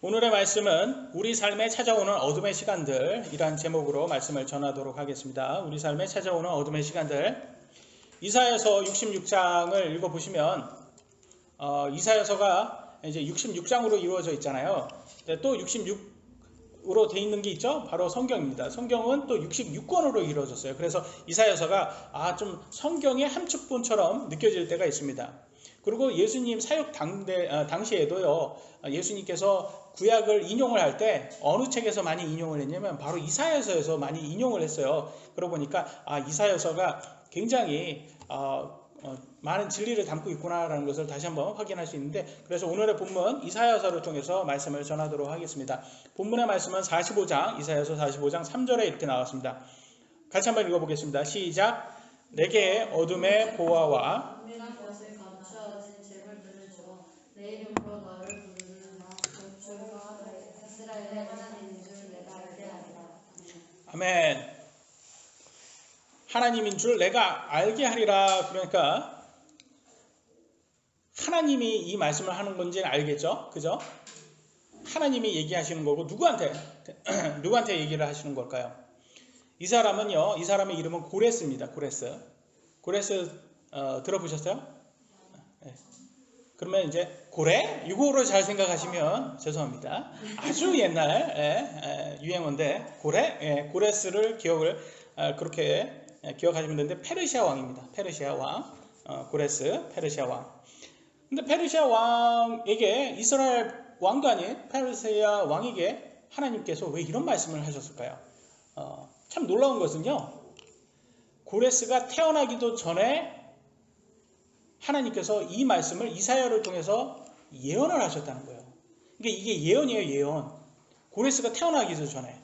오늘의 말씀은 우리 삶에 찾아오는 어둠의 시간들 이란 제목으로 말씀을 전하도록 하겠습니다. 우리 삶에 찾아오는 어둠의 시간들. 이사야서 66장을 읽어보시면 이사야서가 이제 66장으로 이루어져 있잖아요. 또 66으로 돼 있는 게 있죠. 바로 성경입니다. 성경은 또 66권으로 이루어졌어요. 그래서 이사야서가 좀 성경의 함축본처럼 느껴질 때가 있습니다. 그리고 예수님 사역 당시에도요, 예수님께서 구약을 인용을 할 때 어느 책에서 많이 인용을 했냐면 바로 이사야서에서 많이 인용을 했어요. 그러고 보니까 이사야서가 굉장히 많은 진리를 담고 있구나라는 것을 다시 한번 확인할 수 있는데, 그래서 오늘의 본문 이사야서를 통해서 말씀을 전하도록 하겠습니다. 본문의 말씀은 45장, 이사야서 45장 3절에 이렇게 나왔습니다. 같이 한번 읽어보겠습니다. 시작. 내게 어둠의 보화와 내 이름으로 너를 부르는 나 곧 이스라엘의 하나님인 줄 내가 알게 하리라. 아멘. 하나님인 줄 내가 알게 하리라. 그러니까 하나님이 이 말씀을 하는 건지는 알겠죠? 그죠? 하나님이 얘기하시는 거고 누구한테 얘기를 하시는 걸까요? 이 사람은요, 이 사람의 이름은 고레스입니다. 고레스 들어보셨어요? 네. 그러면 이제 고래? 이거로 잘 생각하시면 죄송합니다. 아주 옛날 유행어인데 고래? 고레스를 그렇게 기억하시면 되는데 페르시아 왕입니다. 페르시아 왕. 고레스 페르시아 왕. 근데 페르시아 왕에게, 이스라엘 왕도 아닌 페르시아 왕에게 하나님께서 왜 이런 말씀을 하셨을까요? 참 놀라운 것은요, 고레스가 태어나기도 전에 하나님께서 이 말씀을 이사야를 통해서 예언을 하셨다는 거예요. 그러니까 이게 예언이에요, 예언. 고레스가 태어나기도 전에.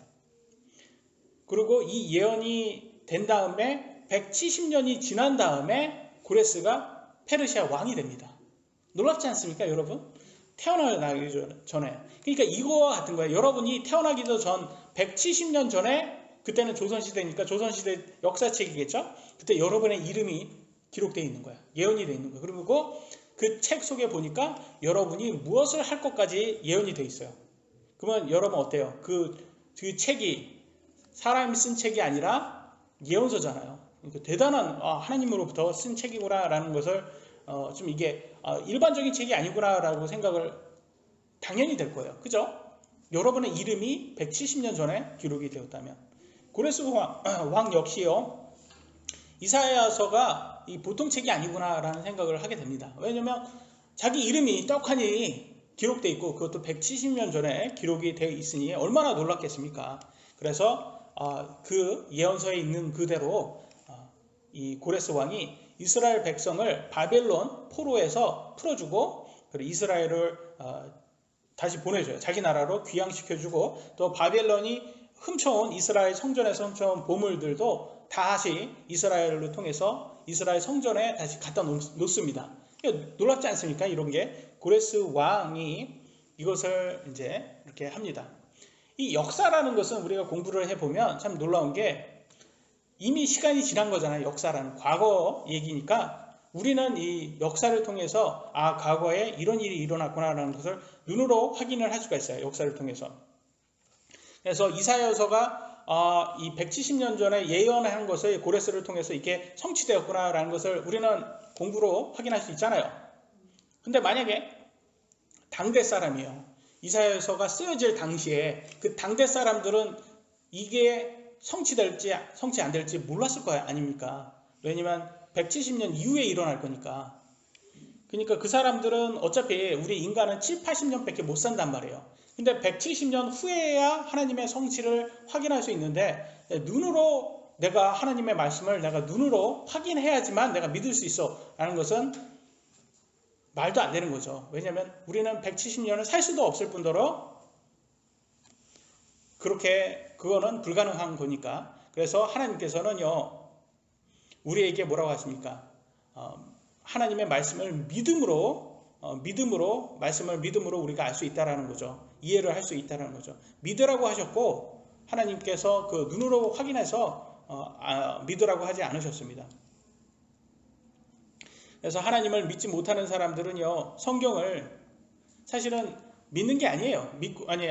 그리고 이 예언이 된 다음에 170년이 지난 다음에 고레스가 페르시아 왕이 됩니다. 놀랍지 않습니까, 여러분? 태어나기 전에. 그러니까 이거와 같은 거예요. 여러분이 태어나기도 전 170년 전에, 그때는 조선시대니까 조선시대 역사책이겠죠? 그때 여러분의 이름이 기록되어 있는 거야. 예언이 되어 있는 거야. 그리고 그 책 속에 보니까 여러분이 무엇을 할 것까지 예언이 되어 있어요. 그러면 여러분 어때요? 그 책이 사람이 쓴 책이 아니라 예언서잖아요. 그러니까 대단한 하나님으로부터 쓴 책이구나 라는 것을 좀 이게 일반적인 책이 아니구나 라고 생각을 당연히 될 거예요. 그죠? 여러분의 이름이 170년 전에 기록이 되었다면. 고레스 왕 역시요, 이사야서가 이 보통 책이 아니구나라는 생각을 하게 됩니다. 왜냐하면 자기 이름이 떡하니 기록되어 있고 그것도 170년 전에 기록이 되어 있으니 얼마나 놀랐겠습니까? 그래서 그 예언서에 있는 그대로 이 고레스 왕이 이스라엘 백성을 바벨론 포로에서 풀어주고, 그리고 이스라엘을 다시 보내줘요. 자기 나라로 귀양시켜주고, 또 바벨론이 훔쳐온, 이스라엘 성전에서 훔쳐온 보물들도 다시 이스라엘을 통해서 이스라엘 성전에 다시 갖다 놓습니다. 놀랍지 않습니까? 이런 게. 고레스 왕이 이것을 이제 이렇게 합니다. 이 역사라는 것은 우리가 공부를 해보면 참 놀라운 게, 이미 시간이 지난 거잖아요. 역사라는 과거 얘기니까 우리는 이 역사를 통해서 과거에 이런 일이 일어났구나라는 것을 눈으로 확인을 할 수가 있어요. 역사를 통해서. 그래서 이사야서가 이 170년 전에 예언한 것을 고레스를 통해서 이게 성취되었구나라는 것을 우리는 공부로 확인할 수 있잖아요. 근데 만약에 당대 사람이요, 이사야서가 쓰여질 당시에 그 당대 사람들은 이게 성취될지 성취 안 될지 몰랐을 거 아닙니까? 왜냐면 170년 이후에 일어날 거니까. 그러니까 그 사람들은 어차피 우리 인간은 7, 80년밖에 못 산단 말이에요. 근데 170년 후에야 하나님의 성취를 확인할 수 있는데, 눈으로 내가 하나님의 말씀을 내가 눈으로 확인해야지만 내가 믿을 수 있어 라는 것은 말도 안 되는 거죠. 왜냐하면 우리는 170년을 살 수도 없을 뿐더러 그거는 불가능한 거니까. 그래서 하나님께서는요, 우리에게 뭐라고 하십니까? 하나님의 말씀을 믿음으로 우리가 알 수 있다라는 거죠. 이해를 할 수 있다라는 거죠. 믿으라고 하셨고, 하나님께서 그 눈으로 확인해서 믿으라고 하지 않으셨습니다. 그래서 하나님을 믿지 못하는 사람들은요, 성경을 사실은 믿는 게 아니에요.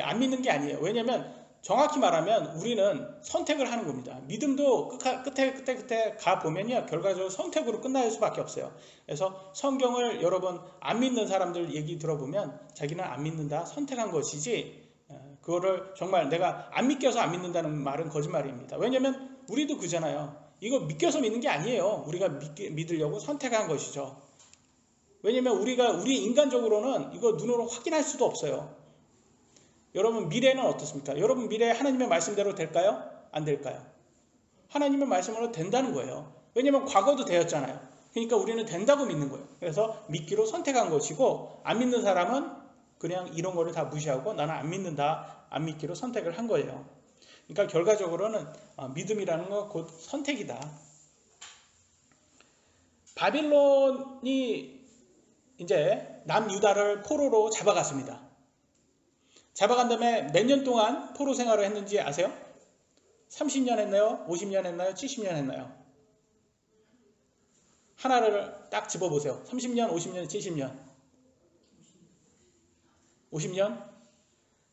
안 믿는 게 아니에요. 왜냐면 정확히 말하면 우리는 선택을 하는 겁니다. 믿음도 끝에 가 보면요, 결과적으로 선택으로 끝날 수밖에 없어요. 그래서 성경을 여러분 안 믿는 사람들 얘기 들어보면 자기는 안 믿는다, 선택한 것이지, 그거를 정말 내가 안 믿겨서 안 믿는다는 말은 거짓말입니다. 왜냐면 우리도 그잖아요. 이거 믿겨서 믿는 게 아니에요. 우리가 믿으려고 선택한 것이죠. 왜냐면 우리 인간적으로는 이거 눈으로 확인할 수도 없어요. 여러분 미래는 어떻습니까? 여러분 미래 하나님의 말씀대로 될까요? 안 될까요? 하나님의 말씀으로 된다는 거예요. 왜냐면 과거도 되었잖아요. 그러니까 우리는 된다고 믿는 거예요. 그래서 믿기로 선택한 것이고, 안 믿는 사람은 그냥 이런 거를 다 무시하고 나는 안 믿는다, 안 믿기로 선택을 한 거예요. 그러니까 결과적으로는 믿음이라는 건 곧 선택이다. 바빌론이 이제 남유다를 포로로 잡아갔습니다. 잡아간 다음에 몇 년 동안 포로 생활을 했는지 아세요? 30년 했나요? 50년 했나요? 70년 했나요? 하나를 딱 집어보세요. 30년, 50년, 70년. 50년?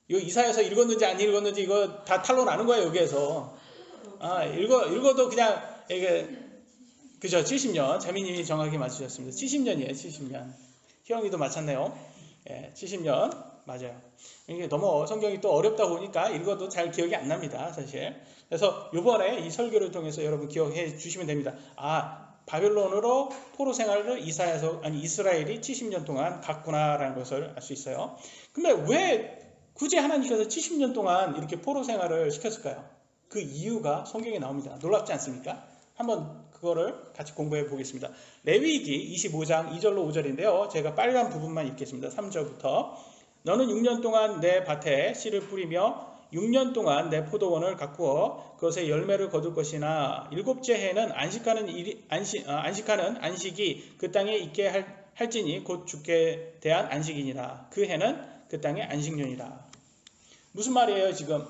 이거 이사야서 읽었는지 안 읽었는지 이거 다 탄로 나는 거예요, 여기에서. 읽어도 그냥 이게 그죠? 70년. 자미님이 정확히 맞추셨습니다. 70년이에요, 70년. 희영이도 맞췄네요. 예, 70년. 맞아요. 이게 너무 성경이 또 어렵다 보니까 읽어도 잘 기억이 안 납니다, 사실. 그래서 이번에 이 설교를 통해서 여러분 기억해 주시면 됩니다. 바벨론으로 포로 생활을 이스라엘이 70년 동안 갔구나라는 것을 알 수 있어요. 근데 왜 굳이 하나님께서 70년 동안 이렇게 포로 생활을 시켰을까요? 그 이유가 성경에 나옵니다. 놀랍지 않습니까? 한번 그거를 같이 공부해 보겠습니다. 레위기 25장 2절로 5절인데요. 제가 빨간 부분만 읽겠습니다. 3절부터. 너는 6년 동안 내 밭에 씨를 뿌리며 6년 동안 내 포도원을 가꾸어 그것에 열매를 거둘 것이나 일곱째 해는 안식하는 안식이 그 땅에 있게 할지니 곧 주께 대한 안식이니라. 그 해는 그 땅의 안식년이라. 무슨 말이에요 지금?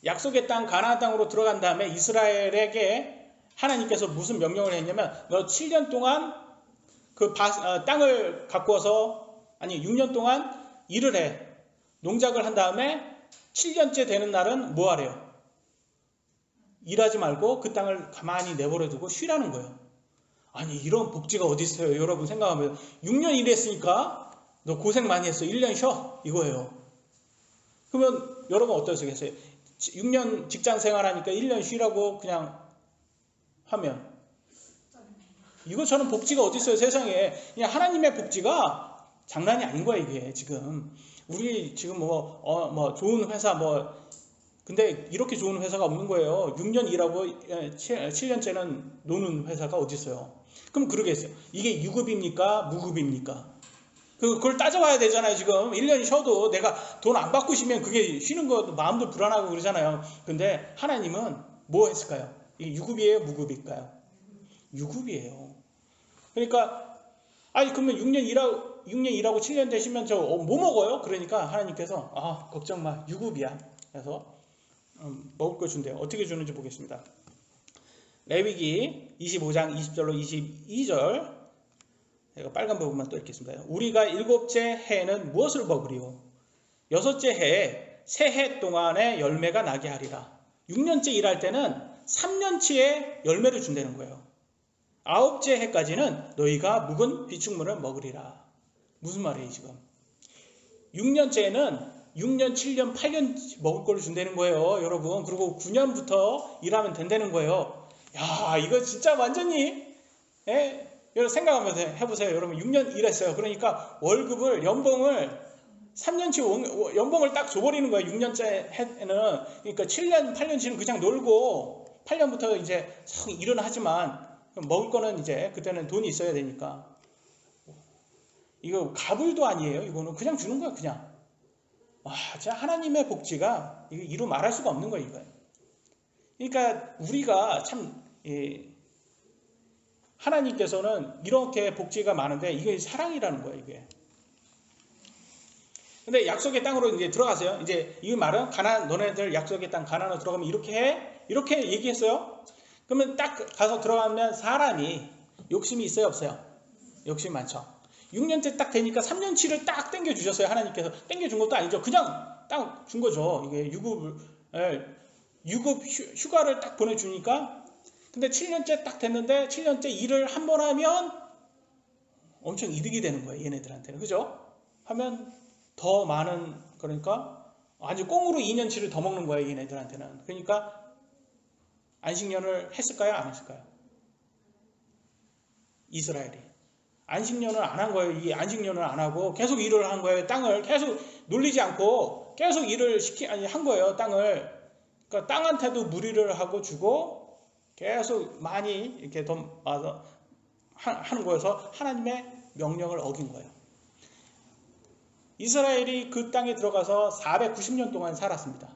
약속의 땅 가나안 땅으로 들어간 다음에 이스라엘에게 하나님께서 무슨 명령을 했냐면 너 7년 동안 그 땅을 가꾸어서 6년 동안 일을 해. 농작을 한 다음에 7년째 되는 날은 뭐 하래요? 일하지 말고 그 땅을 가만히 내버려 두고 쉬라는 거예요. 아니 이런 복지가 어디 있어요? 여러분 생각하면 6년 일했으니까 너 고생 많이 했어. 1년 쉬어. 이거예요. 그러면 여러분 어떠시겠어요? 6년 직장 생활하니까 1년 쉬라고 그냥 하면 이것처럼 복지가 어디 있어요? 세상에. 그냥 하나님의 복지가 장난이 아닌 거야 이게 지금. 우리 지금 좋은 회사 근데 이렇게 좋은 회사가 없는 거예요. 6년 일하고 7년째는 노는 회사가 어디 있어요? 그럼 그러겠어요. 이게 유급입니까? 무급입니까? 그걸 따져봐야 되잖아요. 지금 1년 쉬어도 내가 돈 안 받고 쉬면 그게 쉬는 거 마음도 불안하고 그러잖아요. 근데 하나님은 뭐 했을까요? 이게 유급이에요? 무급일까요? 유급이에요. 그러니까 그러면 6년 일하고 7년 되시면 뭐 먹어요? 그러니까 하나님께서 걱정 마. 유급이야. 그래서 먹을 거 준대요. 어떻게 주는지 보겠습니다. 레위기 25장 20절로 22절. 제가 빨간 부분만 또 읽겠습니다. 우리가 일곱째 해에는 무엇을 먹으리요? 여섯째 해에 새 해 동안에 열매가 나게 하리라. 6년째 일할 때는 3년치의 열매를 준다는 거예요. 아홉째 해까지는 너희가 묵은 비축물을 먹으리라. 무슨 말이에요 지금? 6년째는 6년, 7년, 8년 먹을 걸 준다는 거예요 여러분. 그리고 9년부터 일하면 된다는 거예요. 야 이거 진짜 완전히 여러분 생각하면서 해보세요. 여러분 6년 일했어요. 그러니까 연봉을 3년치 연봉을 딱 줘버리는 거예요. 6년째 해는. 그러니까 7년, 8년치는 그냥 놀고 8년부터 이제 일은 하지만 먹을 거는 이제 그때는 돈이 있어야 되니까. 이거 가불도 아니에요. 이거는 그냥 주는 거야 그냥. 진짜 하나님의 복지가 이루 말할 수가 없는 거예요 이거. 그러니까 우리가 참 하나님께서는 이렇게 복지가 많은데 이게 사랑이라는 거예요 이게. 근데 약속의 땅으로 이제 들어가세요. 이제 이 말은 너네들 약속의 땅 가나안으로 들어가면 이렇게 해? 이렇게 얘기했어요. 그러면 딱 가서 들어가면 사람이 욕심이 있어요 없어요? 욕심 많죠. 6년째 딱 되니까 3년치를 딱 땡겨주셨어요. 하나님께서. 땡겨준 것도 아니죠. 그냥 딱 준 거죠. 이게 유급 휴가를 딱 보내주니까. 근데 7년째 딱 됐는데 7년째 일을 한 번 하면 엄청 이득이 되는 거예요. 얘네들한테는. 그죠? 하면 더 많은, 그러니까 아주 꽁으로 2년치를 더 먹는 거예요. 얘네들한테는. 그러니까 안식년을 했을까요? 안 했을까요? 이스라엘이. 안식년을 안 한 거예요. 이 안식년을 안 하고 계속 일을 한 거예요. 땅을 계속 놀리지 않고 계속 일을 한 거예요. 땅을. 그러니까 땅한테도 무리를 하고 주고 계속 많이 이렇게 더 하는 거여서 하나님의 명령을 어긴 거예요. 이스라엘이 그 땅에 들어가서 490년 동안 살았습니다.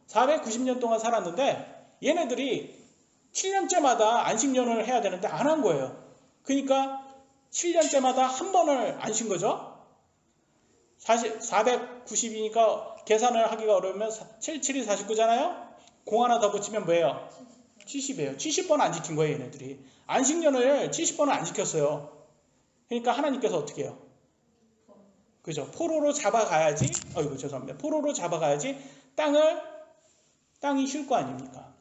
490년 동안 살았는데 얘네들이 7년째마다 안식년을 해야 되는데 안 한 거예요. 그러니까 7년째마다 한 번을 안 쉰 거죠. 490이니까 계산을 하기가 어려우면 7, 7이 49잖아요. 공 하나 더 붙이면 뭐예요? 70이에요. 70번 안 지킨 거예요. 얘네들이. 안식년을 70번을 안 지켰어요. 그러니까 하나님께서 어떻게 해요? 그죠? 포로로 잡아가야지. 죄송합니다. 포로로 잡아가야지 땅이 쉴 거 아닙니까?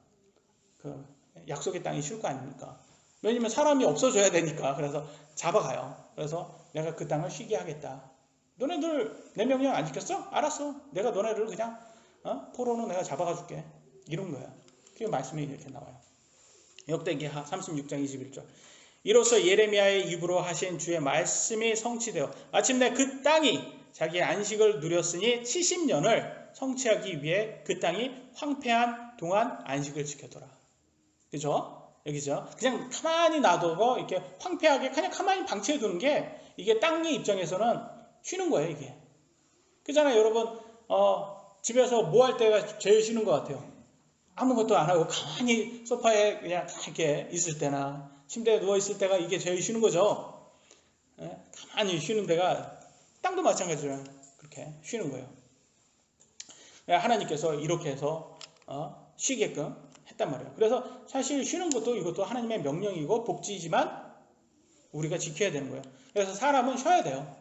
그 약속의 땅이 쉴 거 아닙니까? 왜냐면 사람이 없어져야 되니까. 그래서 잡아가요. 그래서 내가 그 땅을 쉬게 하겠다. 너네들 내 명령 안 지켰어? 알았어. 내가 너네를 그냥 포로는 내가 잡아가 줄게. 이런 거야. 그 말씀이 이렇게 나와요. 역대기하 36장 21절. 이로써 예레미야의 입으로 하신 주의 말씀이 성취되어 마침내 그 땅이 자기의 안식을 누렸으니 70년을 성취하기 위해 그 땅이 황폐한 동안 안식을 지켰더라. 그죠? 여기죠. 그냥 가만히 놔두고 이렇게 황폐하게 그냥 가만히 방치해 두는 게 이게 땅의 입장에서는 쉬는 거예요. 이게. 그잖아요. 여러분 집에서 뭐 할 때가 제일 쉬는 것 같아요? 아무것도 안 하고 가만히 소파에 그냥 이렇게 있을 때나 침대에 누워 있을 때가 이게 제일 쉬는 거죠. 가만히 쉬는 데가 땅도 마찬가지로 그렇게 쉬는 거예요. 하나님께서 이렇게 해서 쉬게끔 했단 말이에요. 그래서 사실 쉬는 것도 이것도 하나님의 명령이고 복지지만 우리가 지켜야 되는 거예요. 그래서 사람은 쉬어야 돼요.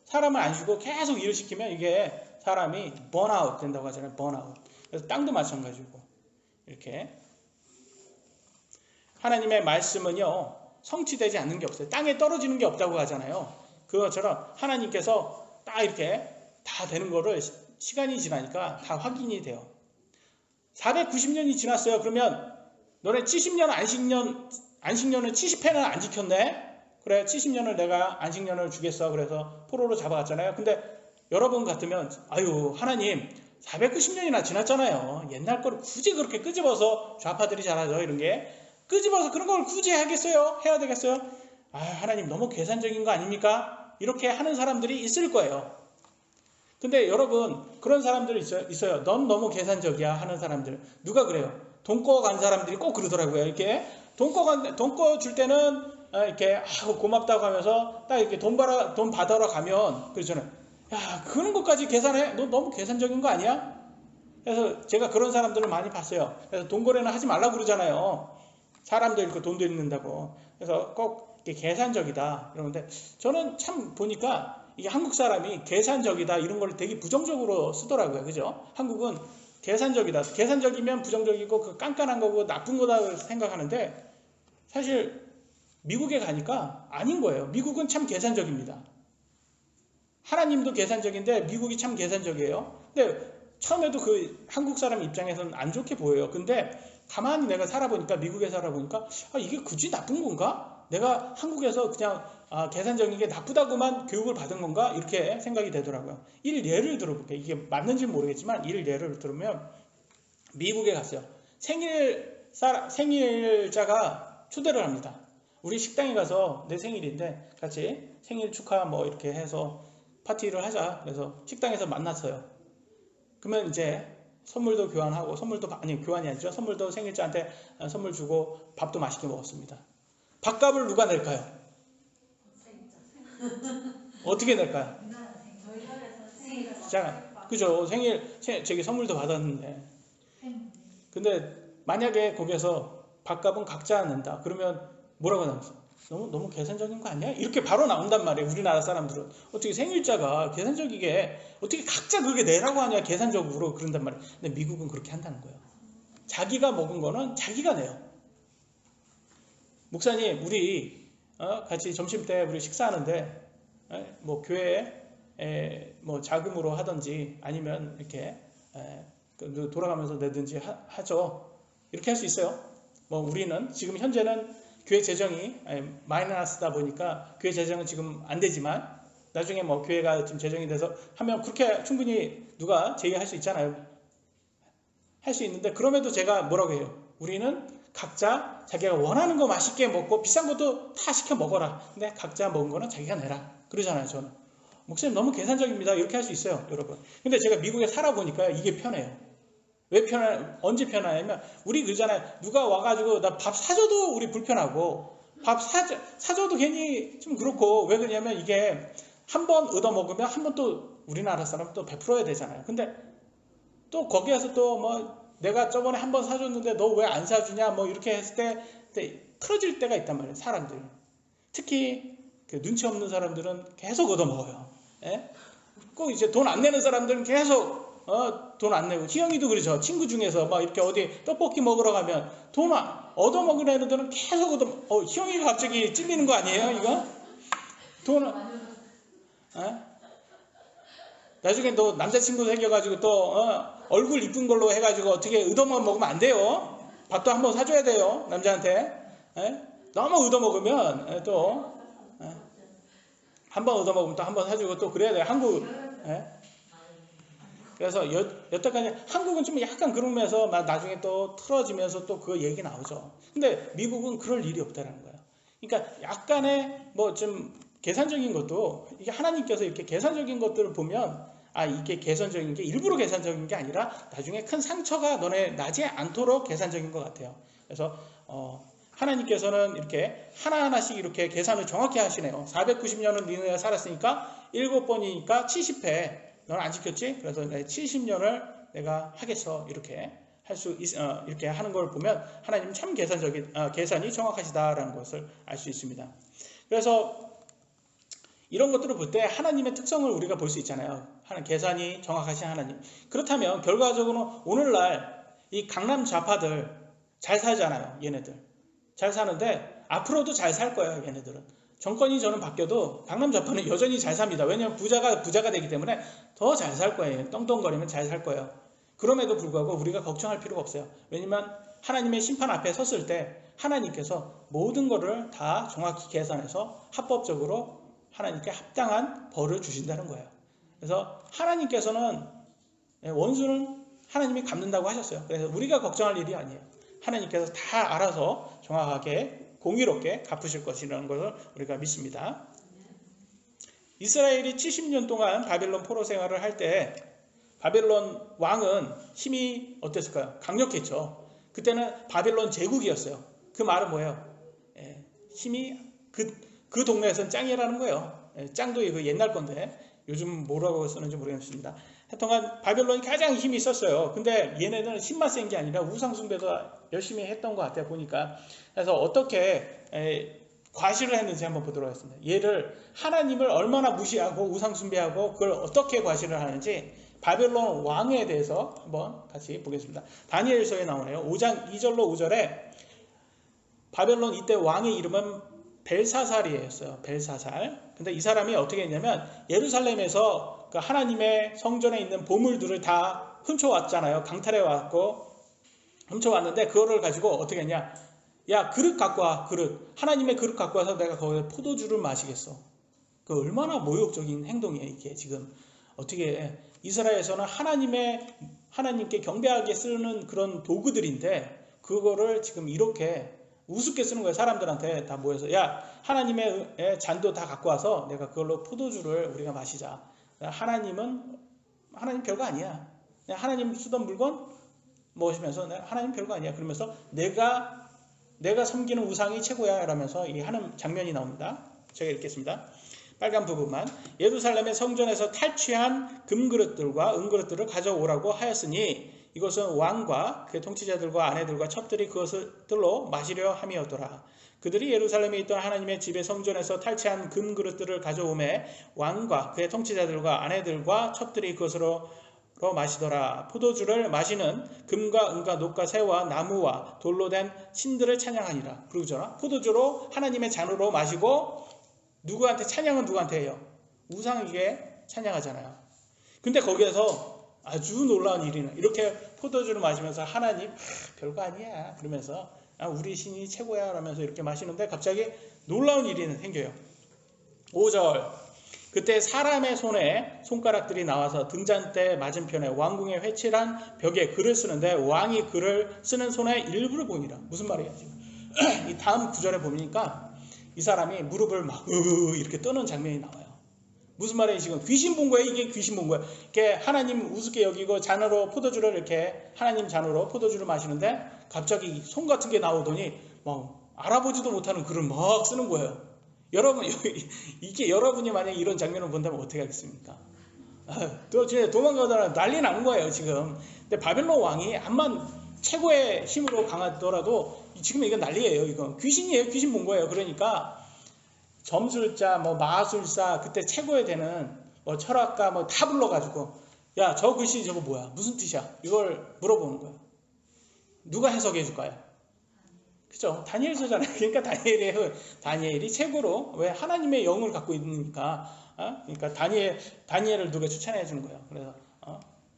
사람은 안 쉬고 계속 일을 시키면 이게 사람이 번아웃 된다고 하잖아요. 번아웃. 그래서 땅도 마찬가지고 이렇게 하나님의 말씀은요 성취되지 않는 게 없어요. 땅에 떨어지는 게 없다고 하잖아요. 그것처럼 하나님께서 딱 이렇게 다 되는 거를 시간이 지나니까 다 확인이 돼요. 490년이 지났어요. 그러면 너네 70년 안식년을 70회는 안 지켰네. 그래 70년을 내가 안식년을 주겠어. 그래서 포로로 잡아갔잖아요. 근데 여러분 같으면 아유 하나님 490년이나 지났잖아요. 옛날 거를 굳이 그렇게 끄집어서 좌파들이 잘하죠. 이런 게 끄집어서 그런 걸 굳이 하겠어요? 해야 되겠어요? 아 하나님 너무 계산적인 거 아닙니까? 이렇게 하는 사람들이 있을 거예요. 근데 여러분 그런 사람들이 있어요. 넌 너무 계산적이야 하는 사람들. 누가 그래요? 돈꿔 간 사람들이 꼭 그러더라고요. 이렇게 돈꿔 줄 때는 이렇게 고맙다고 하면서 딱 이렇게 돈 받으러 가면 그러잖아요. 야 그런 것까지 계산해? 너 너무 계산적인 거 아니야? 그래서 제가 그런 사람들을 많이 봤어요. 그래서 돈 거래는 하지 말라고 그러잖아요. 사람들 그 돈도 있는다고. 그래서 꼭 이렇게 계산적이다 이러는데 저는 참 보니까 이게 한국 사람이 계산적이다 이런 걸 되게 부정적으로 쓰더라고요. 그죠? 한국은 계산적이다. 계산적이면 부정적이고 그 깐깐한 거고 나쁜 거다 생각하는데 사실 미국에 가니까 아닌 거예요. 미국은 참 계산적입니다. 하나님도 계산적인데 미국이 참 계산적이에요. 근데 처음에도 그 한국 사람 입장에서는 안 좋게 보여요. 근데 가만히 내가 살아보니까 미국에 살아보니까 이게 굳이 나쁜 건가? 내가 한국에서 그냥 계산적인 게 나쁘다고만 교육을 받은 건가? 이렇게 생각이 되더라고요. 예를 들어볼게요. 이게 맞는지는 모르겠지만 예를 들면 미국에 갔어요. 생일자가 초대를 합니다. 우리 식당에 가서 내 생일인데 같이 생일 축하 뭐 이렇게 해서 파티를 하자. 그래서 식당에서 만났어요. 그러면 이제 선물도 교환하고 교환이 아니죠. 선물도 생일자한테 선물 주고 밥도 맛있게 먹었습니다. 밥값을 누가 낼까요? 어떻게 낼까요? 자, 그죠. 저기 선물도 받았는데. 근데 만약에 거기서 밥값은 각자 낸다. 그러면 뭐라고 나왔어? 너무 계산적인 거 아니야? 이렇게 바로 나온단 말이에요. 우리나라 사람들은 어떻게 생일자가 계산적이게 어떻게 각자 그렇게 내라고 하냐, 계산적으로 그런단 말이에요. 근데 미국은 그렇게 한다는 거예요. 자기가 먹은 거는 자기가 내요. 목사님, 우리 같이 점심 때 우리 식사하는데 뭐 교회에 뭐 자금으로 하든지 아니면 이렇게 돌아가면서 내든지 하죠. 이렇게 할 수 있어요. 뭐 우리는 지금 현재는 교회 재정이 마이너스다 보니까 교회 재정은 지금 안 되지만 나중에 뭐 교회가 좀 재정이 돼서 하면 그렇게 충분히 누가 제의할 수 있잖아요. 할 수 있는데 그럼에도 제가 뭐라고 해요? 우리는 각자 자기가 원하는 거 맛있게 먹고 비싼 것도 다 시켜 먹어라. 근데 각자 먹은 거는 자기가 내라. 그러잖아요, 저는. 목사님 너무 계산적입니다. 이렇게 할 수 있어요, 여러분. 근데 제가 미국에 살아보니까 이게 편해요. 왜 언제 편하냐면, 우리 그러잖아요. 누가 와가지고 나 밥 사줘도 우리 불편하고, 밥 사줘도 괜히 좀 그렇고, 왜 그러냐면 이게 한 번 얻어먹으면 한 번 또 우리나라 사람 또 베풀어야 되잖아요. 근데 또 거기에서 또 뭐 내가 저번에 한 번 사줬는데 너 왜 안 사주냐 뭐 이렇게 했을 때 틀어질 때가 있단 말이에요, 사람들. 특히 그 눈치 없는 사람들은 계속 얻어먹어요. 예? 꼭 이제 돈 안 내는 사람들은 계속 돈 안 내고, 희영이도 그러죠. 친구 중에서 막 이렇게 어디 떡볶이 먹으러 가면 돈 얻어먹은 애들은 계속 희영이가 갑자기 찔리는 거 아니에요, 이거? 나중에 또 남자친구 생겨가지고 또 얼굴 이쁜 걸로 해가지고 어떻게 얻어만 먹으면 안 돼요. 밥도 한번 사줘야 돼요, 남자한테. 너무 얻어먹으면 또 한 번 얻어먹으면 또 한 번 사주고 또 그래야 돼요, 한국. 그래서 여태까지 한국은 좀 약간 그런 면에서 나중에 또 틀어지면서 또 그 얘기 나오죠. 근데 미국은 그럴 일이 없다는 거예요. 그러니까 약간의 뭐 좀 계산적인 것도, 이게 하나님께서 이렇게 계산적인 것들을 보면 이게 계산적인 게 일부러 계산적인 게 아니라 나중에 큰 상처가 너네 나지 않도록 계산적인 것 같아요. 그래서 하나님께서는 이렇게 하나하나씩 이렇게 계산을 정확히 하시네요. 490년은 너네가 살았으니까 7번이니까 70회 너는 안 지켰지? 그래서 70년을 내가 하겠어. 이렇게 이렇게 하는 걸 보면 하나님은 참 계산이 정확하시다라는 것을 알 수 있습니다. 그래서 이런 것들을 볼 때 하나님의 특성을 우리가 볼 수 있잖아요. 계산이 정확하신 하나님. 그렇다면 결과적으로 오늘날 이 강남 좌파들 잘 살잖아요. 얘네들 잘 사는데 앞으로도 잘 살 거예요. 얘네들은 정권이 저는 바뀌어도 강남 좌파는 여전히 잘 삽니다. 왜냐하면 부자가 되기 때문에 더 잘 살 거예요. 떵떵거리면 잘 살 거예요. 그럼에도 불구하고 우리가 걱정할 필요가 없어요. 왜냐하면 하나님의 심판 앞에 섰을 때 하나님께서 모든 것을 다 정확히 계산해서 합법적으로 하나님께 합당한 벌을 주신다는 거예요. 그래서 하나님께서는 원수는 하나님이 갚는다고 하셨어요. 그래서 우리가 걱정할 일이 아니에요. 하나님께서 다 알아서 정확하게 공의롭게 갚으실 것이라는 것을 우리가 믿습니다. 이스라엘이 70년 동안 바벨론 포로 생활을 할 때 바벨론 왕은 힘이 어땠을까요? 강력했죠. 그때는 바벨론 제국이었어요. 그 말은 뭐예요? 힘이 그 동네에서는 짱이라는 거예요. 짱도 그 옛날 건데 요즘 뭐라고 쓰는지 모르겠습니다. 하여튼간 바벨론이 가장 힘이 있었어요. 근데 얘네들은 힘만 센 게 아니라 우상숭배도 열심히 했던 것 같아요, 보니까. 그래서 어떻게 과시를 했는지 한번 보도록 하겠습니다. 얘를 하나님을 얼마나 무시하고 우상숭배하고 그걸 어떻게 과시를 하는지 바벨론 왕에 대해서 한번 같이 보겠습니다. 다니엘서에 나오네요. 5장 2절로 5절에 바벨론 이때 왕의 이름은 벨사살이었어요. 벨사살. 근데 이 사람이 어떻게 했냐면 예루살렘에서 그 하나님의 성전에 있는 보물들을 다 훔쳐왔잖아요. 강탈해 왔고 훔쳐왔는데 그거를 가지고 어떻게 했냐? 야, 그릇 갖고 와. 그릇. 하나님의 그릇 갖고 와서 내가 거기에 포도주를 마시겠어. 그 얼마나 모욕적인 행동이에요, 이게 지금. 어떻게 이스라엘에서는 하나님께 경배하게 쓰는 그런 도구들인데 그거를 지금 이렇게 우습게 쓰는 거예요. 사람들한테 다 모여서 야, 하나님의 잔도 다 갖고 와서 내가 그걸로 포도주를 우리가 마시자. 하나님 별거 아니야. 하나님 쓰던 물건 먹으시면서 하나님 별거 아니야. 그러면서 내가 섬기는 우상이 최고야 라면서 하는 장면이 나옵니다. 제가 읽겠습니다. 빨간 부분만. 예루살렘의 성전에서 탈취한 금그릇들과 은그릇들을 가져오라고 하였으니 이것은 왕과 그의 통치자들과 아내들과 첩들이 그것들로 마시려 함이었더라. 그들이 예루살렘에 있던 하나님의 집의 성전에서 탈취한 금 그릇들을 가져오매 왕과 그의 통치자들과 아내들과 첩들이 그것으로 마시더라. 포도주를 마시는 금과 은과 녹과 새와 나무와 돌로 된 신들을 찬양하니라. 그러잖아. 포도주로 하나님의 잔으로 마시고 누구한테 찬양은 누구한테 해요? 우상에게 찬양하잖아요. 근데 거기에서 아주 놀라운 일이는 이렇게 포도주를 마시면서 하나님 별거 아니야 그러면서 우리 신이 최고야 라면서 이렇게 마시는데 갑자기 놀라운 일이 생겨요. 5절 그때 사람의 손에 손가락들이 나와서 등잔대 맞은편에 왕궁의 회칠한 벽에 글을 쓰는데 왕이 글을 쓰는 손의 일부를 보니라. 무슨 말이에요 지금? 이 다음 구절에 보니까 이 사람이 무릎을 막 이렇게 떠는 장면이 나와요. 무슨 말이에요 지금? 귀신 본 거예요? 이게 귀신 본 거예요? 이렇게 하나님 우습게 여기고 잔으로 포도주를 이렇게 하나님 잔으로 포도주를 마시는데 갑자기 손 같은 게 나오더니 막 알아보지도 못하는 글을 막 쓰는 거예요. 여러분 이게 여러분이 만약에 이런 장면을 본다면 어떻게 하겠습니까? 또 도망가다가 난리 난 거예요 지금. 근데 바벨론 왕이 암만 최고의 힘으로 강하더라도 지금 이건 난리예요. 이건 귀신이에요. 귀신 본 거예요. 그러니까 점술자, 뭐 마술사, 그때 최고에 되는 뭐 철학가 뭐 다 불러가지고 야, 저 글씨 저거 뭐야? 무슨 뜻이야? 이걸 물어보는 거예요. 누가 해석해 줄까요? 그죠? 다니엘서잖아요. 그러니까 다니엘이 최고로 왜 하나님의 영을 갖고 있으니까 그러니까 다니엘을 누가 추천해 주는 거예요. 그래서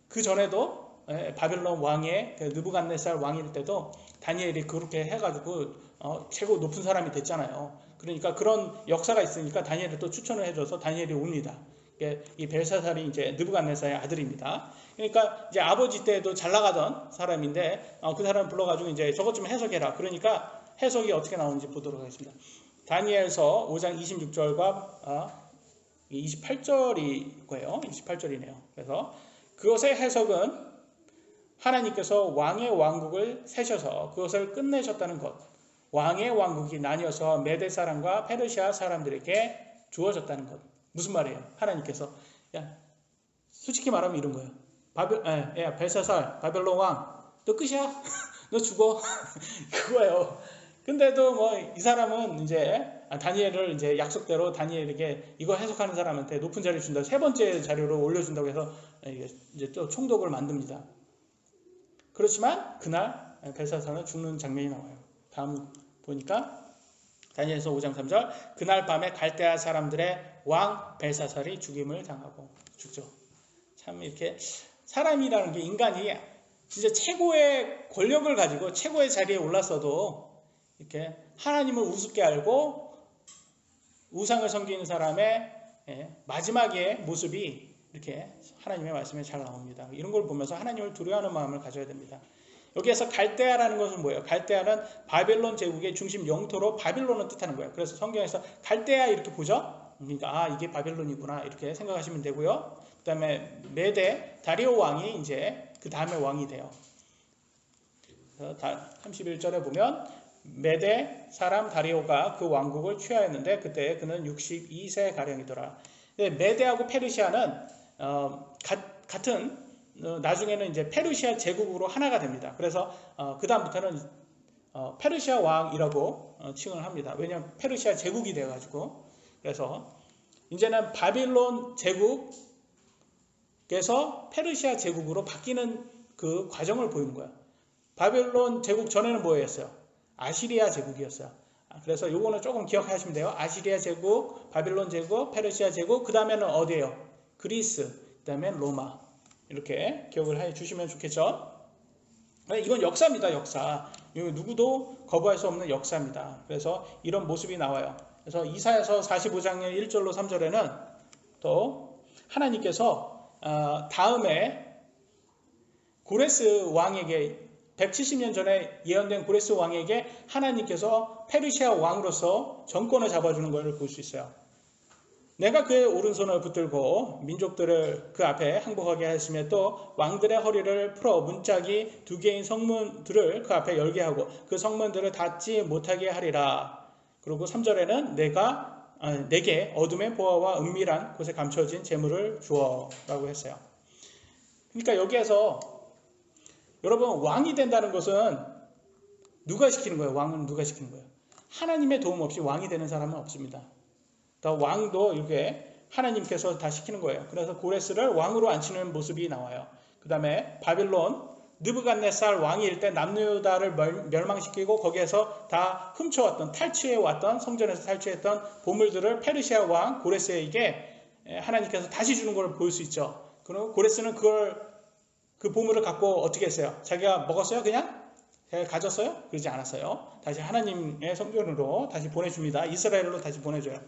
그 전에도 바벨론 왕의 그 느부갓네살 왕일 때도 다니엘이 그렇게 해가지고 최고 높은 사람이 됐잖아요. 그러니까 그런 역사가 있으니까 다니엘을 또 추천을 해줘서 다니엘이 옵니다. 이 벨사살이 이제 느부갓네살의 아들입니다. 그러니까 이제 아버지 때도 잘 나가던 사람인데 그 사람 불러가지고 이제 저것 좀 해석해라. 그러니까 해석이 어떻게 나오는지 보도록 하겠습니다. 다니엘서 5장 26절과 28절이 거예요. 28절이네요. 그래서 그것의 해석은 하나님께서 왕의 왕국을 세셔서 그것을 끝내셨다는 것. 왕의 왕국이 나뉘어서 메대 사람과 페르시아 사람들에게 주어졌다는 것. 무슨 말이에요? 하나님께서 야, 솔직히 말하면 이런 거예요. 벨사살, 바벨론 왕, 너 끝이야? 너 죽어? 그거예요. 근데도 뭐 이 사람은 이제 다니엘을 이제 약속대로 다니엘에게 이거 해석하는 사람한테 높은 자리 준다. 세 번째 자료로 올려준다고 해서 이제 또 총독을 만듭니다. 그렇지만 그날 벨사살은 죽는 장면이 나와요. 다음 보니까 다니엘서 5장 3절 그날 밤에 갈대아 사람들의 왕 벨사살이 죽임을 당하고 죽죠. 참 이렇게 사람이라는 게 인간이 진짜 최고의 권력을 가지고 최고의 자리에 올랐어도 이렇게 하나님을 우습게 알고 우상을 섬기는 사람의 마지막의 모습이 이렇게 하나님의 말씀에 잘 나옵니다. 이런 걸 보면서 하나님을 두려워하는 마음을 가져야 됩니다. 여기에서 갈대아라는 것은 뭐예요? 갈대아는 바벨론 제국의 중심 영토로 바빌론을 뜻하는 거예요. 그래서 성경에서 갈대아 이렇게 보죠? 그러니까 이게 바벨론이구나 이렇게 생각하시면 되고요. 그 다음에 메대 다리오 왕이 이제 그 다음에 왕이 돼요. 31절에 보면 메대 사람 다리오가 그 왕국을 취하였는데 그때 그는 62세 가량이더라. 메대하고 페르시아는 같은 나중에는 이제 페르시아 제국으로 하나가 됩니다. 그래서 그 다음부터는 페르시아 왕이라고 칭을 합니다. 왜냐하면 페르시아 제국이 돼가지고. 그래서 이제는 바빌론 제국에서 페르시아 제국으로 바뀌는 그 과정을 보이는 거예요. 바빌론 제국 전에는 뭐였어요? 아시리아 제국이었어요. 그래서 요거는 조금 기억하시면 돼요. 아시리아 제국, 바빌론 제국, 페르시아 제국, 그 다음에는 어디예요? 그리스, 그 다음에 로마. 이렇게 기억을 해 주시면 좋겠죠. 이건 역사입니다. 역사. 누구도 거부할 수 없는 역사입니다. 그래서 이런 모습이 나와요. 그래서 이사야서 45장의 1절로 3절에는 또 하나님께서 다음에 고레스 왕에게 170년 전에 예언된 고레스 왕에게 하나님께서 페르시아 왕으로서 정권을 잡아주는 것을 볼 수 있어요. 내가 그의 오른손을 붙들고 민족들을 그 앞에 항복하게 하시며 또 왕들의 허리를 풀어 문짝이 2개인 성문들을 그 앞에 열게 하고 그 성문들을 닫지 못하게 하리라. 그리고 3절에는 내게 어둠의 보화와 은밀한 곳에 감춰진 재물을 주어 라고 했어요. 그러니까 여기에서 여러분, 왕이 된다는 것은 누가 시키는 거예요? 왕은 누가 시키는 거예요? 하나님의 도움 없이 왕이 되는 사람은 없습니다. 다 왕도 이렇게 하나님께서 다 시키는 거예요. 그래서 고레스를 왕으로 앉히는 모습이 나와요. 그 다음에 바빌론 느부갓네살 왕일 때 남유다를 멸망시키고 거기에서 다 훔쳐왔던, 탈취해왔던, 성전에서 탈취했던 보물들을 페르시아 왕 고레스에게 하나님께서 다시 주는 걸 볼 수 있죠. 그리고 고레스는 그 보물을 갖고 어떻게 했어요? 자기가 먹었어요? 그냥? 자기가 가졌어요? 그러지 않았어요. 다시 하나님의 성전으로 다시 보내줍니다. 이스라엘로 다시 보내줘요.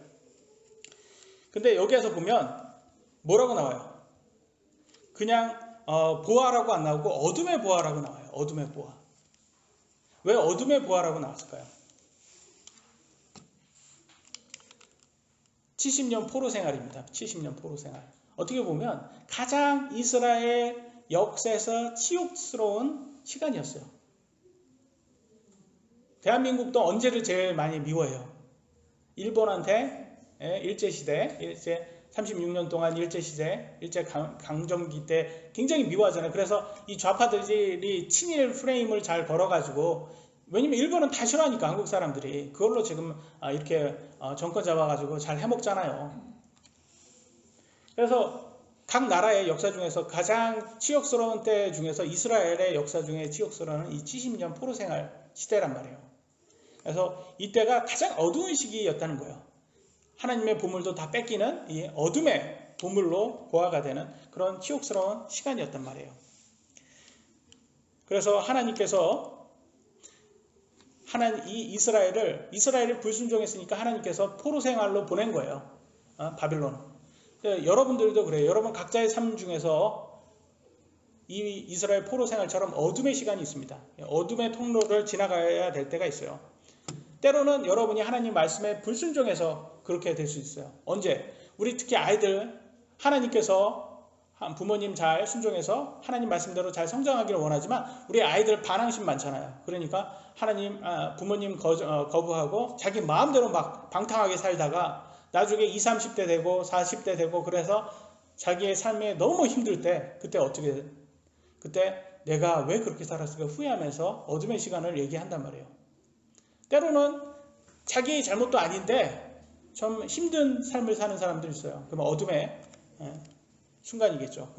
근데 여기에서 보면 뭐라고 나와요? 그냥 보아라고 안 나오고 어둠의 보아라고 나와요. 어둠의 보아. 왜 어둠의 보아라고 나왔을까요? 70년 포로 생활입니다. 70년 포로 생활. 어떻게 보면 가장 이스라엘 역사에서 치욕스러운 시간이었어요. 대한민국도 언제를 제일 많이 미워해요? 일본한테 일제시대, 36년 동안 일제시대, 일제강점기 때 굉장히 미워하잖아요. 그래서 이 좌파들이 친일 프레임을 잘 걸어가지고, 왜냐면 일본은 다 싫어하니까 한국 사람들이 그걸로 지금 이렇게 정권 잡아가지고 잘 해먹잖아요. 그래서 각 나라의 역사 중에서 가장 치욕스러운 때 중에서 이스라엘의 역사 중에 치욕스러운 이 70년 포로 생활 시대란 말이에요. 그래서 이때가 가장 어두운 시기였다는 거예요. 하나님의 보물도 다 뺏기는 이 어둠의 보물로 고아가 되는 그런 치욕스러운 시간이었단 말이에요. 그래서 하나님께서 이 이스라엘을 불순종했으니까 하나님께서 포로 생활로 보낸 거예요. 바빌론. 여러분들도 그래요. 여러분 각자의 삶 중에서 이 이스라엘 포로 생활처럼 어둠의 시간이 있습니다. 어둠의 통로를 지나가야 될 때가 있어요. 때로는 여러분이 하나님 말씀에 불순종해서 그렇게 될 수 있어요. 언제? 우리 특히 아이들, 하나님께서 부모님 잘 순종해서 하나님 말씀대로 잘 성장하기를 원하지만 우리 아이들 반항심 많잖아요. 그러니까 부모님 거부하고 자기 마음대로 막 방탕하게 살다가 나중에 20, 30대 되고 40대 되고 그래서 자기의 삶에 너무 힘들 때 그때 어떻게 돼요? 그때 내가 왜 그렇게 살았을까 후회하면서 어둠의 시간을 얘기한단 말이에요. 때로는 자기의 잘못도 아닌데 좀 힘든 삶을 사는 사람들이 있어요. 그러면 어둠의 순간이겠죠.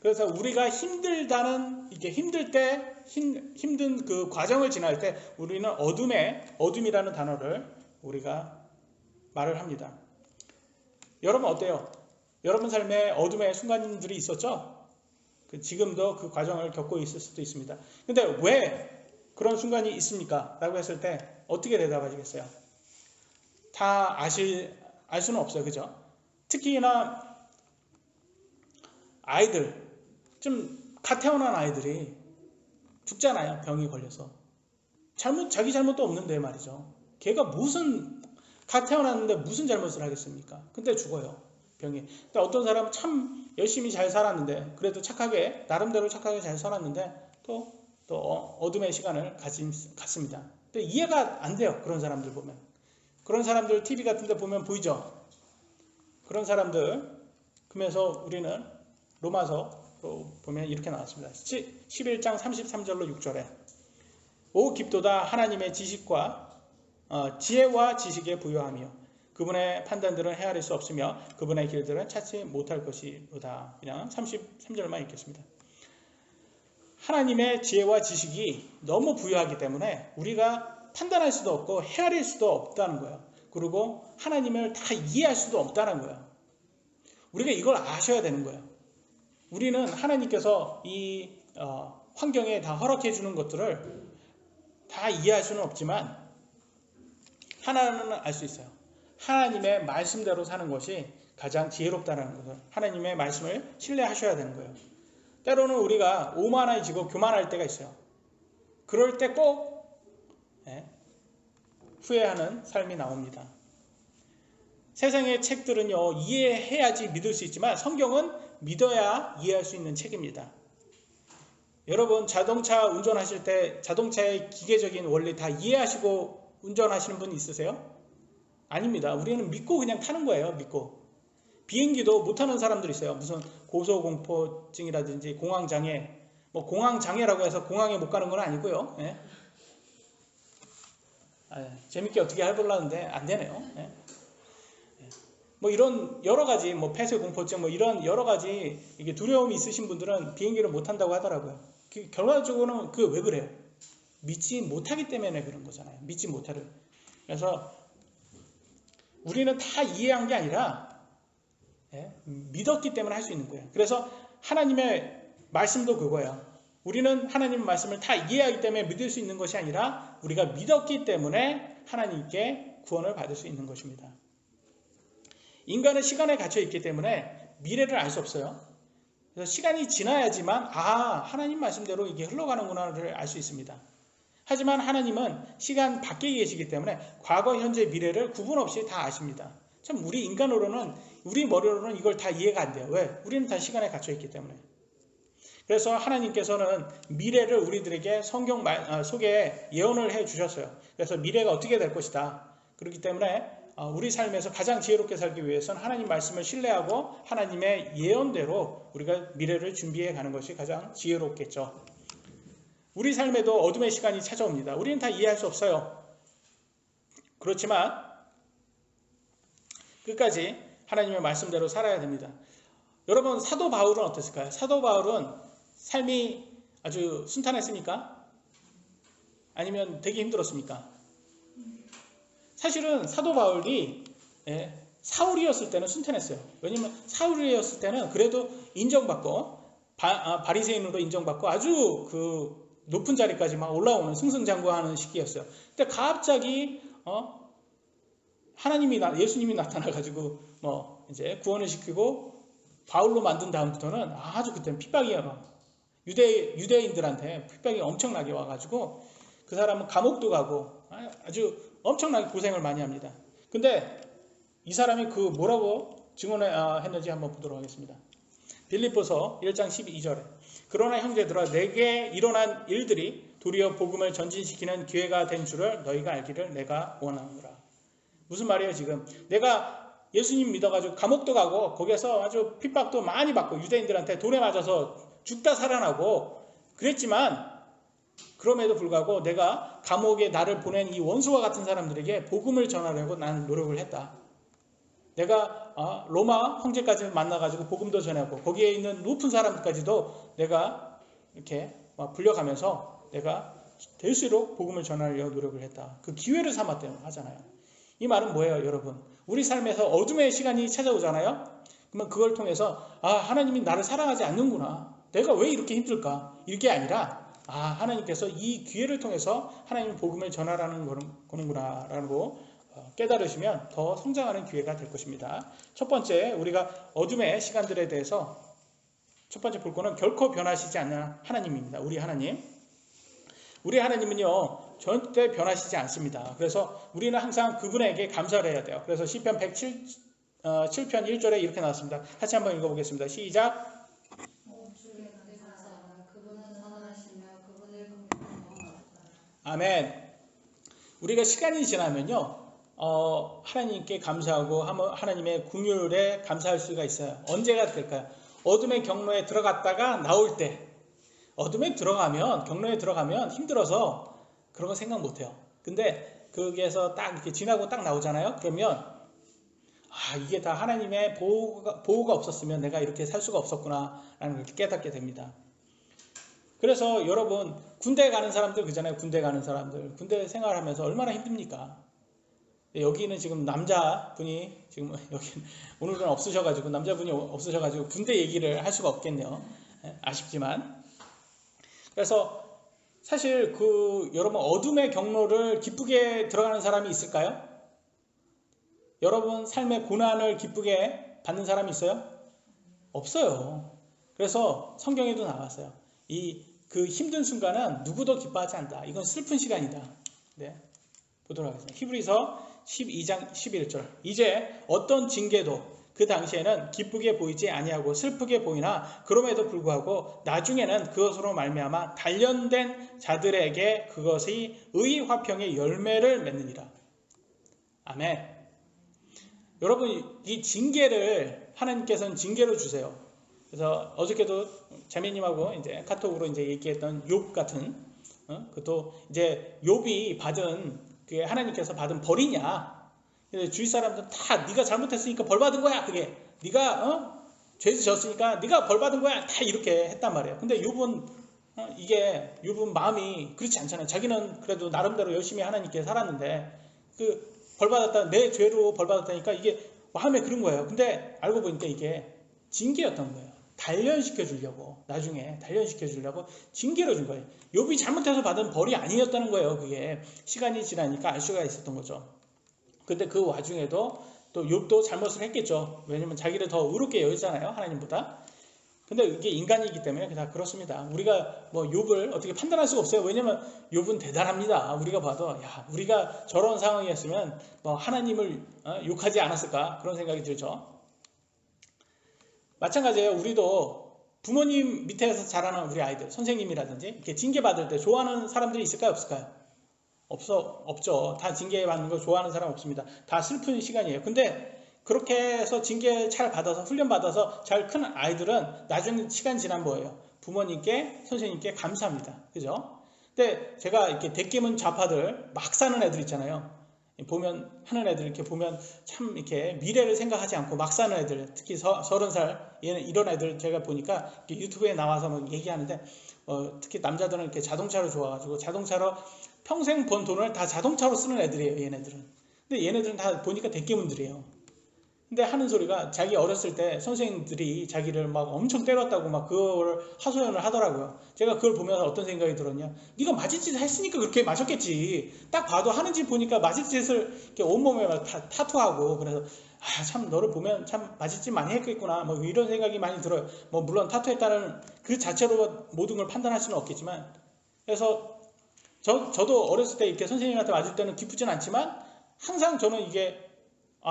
그래서 우리가 이게 힘들 때 힘든 그 과정을 지날 때 우리는 어둠이라는 단어를 우리가 말을 합니다. 여러분 어때요? 여러분 삶에 어둠의 순간들이 있었죠? 지금도 그 과정을 겪고 있을 수도 있습니다. 근데 왜 그런 순간이 있습니까? 라고 했을 때 어떻게 대답하시겠어요? 다 알 수는 없어요. 그죠? 특히나 아이들, 좀 갓 태어난 아이들이 죽잖아요. 병이 걸려서. 자기 잘못도 없는데 말이죠. 걔가 갓 태어났는데 무슨 잘못을 하겠습니까? 근데 죽어요. 병이. 근데 어떤 사람은 참 열심히 잘 살았는데 그래도 나름대로 착하게 잘 살았는데 또 어둠의 시간을 갖습니다. 근데 이해가 안 돼요. 그런 사람들 보면. 그런 사람들 TV 같은 데 보면 보이죠? 그런 사람들. 그러면서 우리는 로마서 보면 이렇게 나왔습니다. 11장 33절로 6절에 오 깊도다 하나님의 지혜와 지식에 부요하며 그분의 판단들은 헤아릴 수 없으며 그분의 길들은 찾지 못할 것이로다. 그냥 33절만 읽겠습니다. 하나님의 지혜와 지식이 너무 부유하기 때문에 우리가 판단할 수도 없고 헤아릴 수도 없다는 거예요. 그리고 하나님을 다 이해할 수도 없다는 거예요. 우리가 이걸 아셔야 되는 거예요. 우리는 하나님께서 이 환경에 다 허락해 주는 것들을 다 이해할 수는 없지만 하나는 알 수 있어요. 하나님의 말씀대로 사는 것이 가장 지혜롭다는 것을 하나님의 말씀을 신뢰하셔야 되는 거예요. 때로는 우리가 오만해지고 교만할 때가 있어요. 그럴 때 꼭 후회하는 삶이 나옵니다. 세상의 책들은요, 이해해야지 믿을 수 있지만 성경은 믿어야 이해할 수 있는 책입니다. 여러분 자동차 운전하실 때 자동차의 기계적인 원리 다 이해하시고 운전하시는 분 있으세요? 아닙니다. 우리는 믿고 그냥 타는 거예요. 믿고. 비행기도 못 타는 사람들이 있어요. 무슨 고소공포증이라든지 공황장애 뭐 공황 장애라고 해서 공항에 못 가는 건 아니고요. 예. 재밌게 어떻게 해보려는데 안 되네요. 예. 뭐 이런 여러 가지 뭐 폐쇄 공포증 뭐 이런 여러 가지 이게 두려움이 있으신 분들은 비행기를 못 탄다고 하더라고요. 결과적으로는 그 왜 그래요? 믿지 못하기 때문에 그런 거잖아요. 믿지 못하는. 그래서 우리는 다 이해한 게 아니라 믿었기 때문에 할 수 있는 거예요. 그래서 하나님의 말씀도 그거예요. 우리는 하나님의 말씀을 다 이해하기 때문에 믿을 수 있는 것이 아니라 우리가 믿었기 때문에 하나님께 구원을 받을 수 있는 것입니다. 인간은 시간에 갇혀 있기 때문에 미래를 알 수 없어요. 그래서 시간이 지나야지만 하나님 말씀대로 이게 흘러가는구나를 알 수 있습니다. 하지만 하나님은 시간 밖에 계시기 때문에 과거, 현재, 미래를 구분 없이 다 아십니다. 참 우리 인간으로는 우리 머리로는 이걸 다 이해가 안 돼요. 왜? 우리는 다 시간에 갇혀 있기 때문에. 그래서 하나님께서는 미래를 우리들에게 성경 속에 예언을 해 주셨어요. 그래서 미래가 어떻게 될 것이다. 그렇기 때문에 우리 삶에서 가장 지혜롭게 살기 위해서는 하나님 말씀을 신뢰하고 하나님의 예언대로 우리가 미래를 준비해 가는 것이 가장 지혜롭겠죠. 우리 삶에도 어둠의 시간이 찾아옵니다. 우리는 다 이해할 수 없어요. 그렇지만 끝까지 하나님의 말씀대로 살아야 됩니다. 여러분 사도 바울은 어땠을까요? 사도 바울은 삶이 아주 순탄했습니까? 아니면 되게 힘들었습니까? 사실은 사도 바울이 사울이었을 때는 순탄했어요. 왜냐하면 사울이었을 때는 그래도 인정받고 바리새인으로 인정받고 아주 그 높은 자리까지 막 올라오는 승승장구하는 시기였어요. 근데 갑자기 예수님이 나타나가지고 뭐 이제 구원을 시키고 바울로 만든 다음부터는 아주 그때는 핍박이에요. 유대인들한테 핍박이 엄청나게 와가지고 그 사람은 감옥도 가고 아주 엄청나게 고생을 많이 합니다. 근데 이 사람이 그 뭐라고 증언했는지 한번 보도록 하겠습니다. 빌립보서 1장 12절에 그러나 형제들아 내게 일어난 일들이 도리어 복음을 전진시키는 기회가 된 줄을 너희가 알기를 내가 원하노라. 무슨 말이에요 지금? 내가 예수님 믿어가지고 감옥도 가고 거기에서 아주 핍박도 많이 받고 유대인들한테 돌에 맞아서 죽다 살아나고 그랬지만 그럼에도 불구하고 내가 감옥에 나를 보낸 이 원수와 같은 사람들에게 복음을 전하려고 나는 노력을 했다. 내가 로마 형제까지 만나가지고 복음도 전하고 거기에 있는 높은 사람들까지도 내가 이렇게 불려가면서 내가 될수록 복음을 전하려고 노력을 했다. 그 기회를 삼았다고 하잖아요. 이 말은 뭐예요 여러분? 우리 삶에서 어둠의 시간이 찾아오잖아요. 그러면 그걸 통해서 하나님이 나를 사랑하지 않는구나. 내가 왜 이렇게 힘들까? 이게 아니라 하나님께서 이 기회를 통해서 하나님 복음을 전하라는 거는구나 라고 깨달으시면 더 성장하는 기회가 될 것입니다. 첫 번째 우리가 어둠의 시간들에 대해서 첫 번째 볼 거는 결코 변하시지 않는 하나님입니다. 우리 하나님은요 절대 변하시지 않습니다. 그래서 우리는 항상 그분에게 감사를 해야 돼요. 그래서 시편 107편 1절에 이렇게 나왔습니다. 같이 한번 읽어보겠습니다. 시작. 아멘. 우리가 시간이 지나면요 하나님께 감사하고 하나님의 긍휼에 감사할 수가 있어요. 언제가 될까요? 어둠의 경로에 들어갔다가 나올 때. 어둠에 들어가면 경로에 들어가면 힘들어서 그런 거 생각 못해요. 근데 거기에서 딱 이렇게 지나고 딱 나오잖아요. 그러면 이게 다 하나님의 보호가 없었으면 내가 이렇게 살 수가 없었구나 라는 걸 깨닫게 됩니다. 그래서 여러분 군대 가는 사람들 그잖아요. 군대 가는 사람들 군대 생활하면서 얼마나 힘듭니까? 여기는 지금 남자분이 지금 여기 오늘은 없으셔가지고 남자분이 없으셔가지고 군대 얘기를 할 수가 없겠네요. 아쉽지만 그래서 사실 여러분 어둠의 경로를 기쁘게 들어가는 사람이 있을까요? 여러분 삶의 고난을 기쁘게 받는 사람이 있어요? 없어요. 그래서 성경에도 나왔어요. 그 힘든 순간은 누구도 기뻐하지 않는다. 이건 슬픈 시간이다. 네, 보도록 하겠습니다. 히브리서 12장 11절 이제 어떤 징계도 그 당시에는 기쁘게 보이지 아니하고 슬프게 보이나 그럼에도 불구하고 나중에는 그것으로 말미암아 단련된 자들에게 그것이 의의 화평의 열매를 맺느니라. 아멘. 여러분 이 징계를 하나님께서는 징계로 주세요. 그래서 어저께도 자매님하고 이제 카톡으로 이제 얘기했던 욥 같은, 그것도 이제 욥이 받은, 그게 하나님께서 받은 벌이냐. 그래서 주위 사람들은 다 네가 잘못했으니까 벌 받은 거야. 그게 네가 죄 졌으니까 네가 벌 받은 거야. 다 이렇게 했단 말이에요. 근데 욥은 이게 욥은 마음이 그렇지 않잖아요. 자기는 그래도 나름대로 열심히 하나님께 살았는데 그 벌 받았다, 내 죄로 벌 받았다니까 이게 마음에 그런 거예요. 근데 알고 보니까 이게 징계였던 거예요. 단련시켜 주려고, 나중에 단련시켜 주려고 징계로 준 거예요. 욥이 잘못해서 받은 벌이 아니었다는 거예요. 그게 시간이 지나니까 알 수가 있었던 거죠. 근데 그 와중에도 또 욥도 잘못을 했겠죠. 왜냐면 자기를 더 의롭게 여기잖아요, 하나님보다. 근데 이게 인간이기 때문에 다 그렇습니다. 우리가 뭐 욥을 어떻게 판단할 수가 없어요. 왜냐면 욥은 대단합니다. 우리가 봐도 야, 우리가 저런 상황이었으면 뭐 하나님을 욕하지 않았을까 그런 생각이 들죠. 마찬가지예요. 우리도 부모님 밑에서 자라는 우리 아이들, 선생님이라든지 이렇게 징계받을 때 좋아하는 사람들이 있을까요, 없을까요? 없죠. 다 징계받는 거 좋아하는 사람 없습니다. 다 슬픈 시간이에요. 근데 그렇게 해서 징계 잘 받아서 훈련 받아서 잘 큰 아이들은 나중에 시간 지난 뭐예요? 부모님께, 선생님께 감사합니다. 그죠? 근데 제가 이렇게 대끼문 좌파들 막 사는 애들 있잖아요. 보면 하는 애들 이렇게 보면 참 이렇게 미래를 생각하지 않고 막 사는 애들, 특히 30살 이런 애들 제가 보니까 유튜브에 나와서 막 얘기하는데 특히 남자들은 이렇게 자동차로 좋아가지고 자동차로 평생 번 돈을 다 자동차로 쓰는 애들이에요. 얘네들은. 근데 얘네들은 다 보니까 대끼문들이에요. 근데 하는 소리가 자기 어렸을 때 선생님들이 자기를 막 엄청 때렸다고 막 그걸 하소연을 하더라고요. 제가 그걸 보면서 어떤 생각이 들었냐. 네가 맞을 짓을 했으니까 그렇게 맞았겠지. 딱 봐도 하는 짓 보니까 맞을 짓을 이렇게 온몸에 막 타투하고 그래서 참 너를 보면 참 맞을 짓 많이 했겠구나. 뭐 이런 생각이 많이 들어요. 뭐 물론 타투했다는 그 자체로 모든 걸 판단할 수는 없겠지만 그래서 저도 어렸을 때 이렇게 선생님한테 맞을 때는 기쁘진 않지만 항상 저는 이게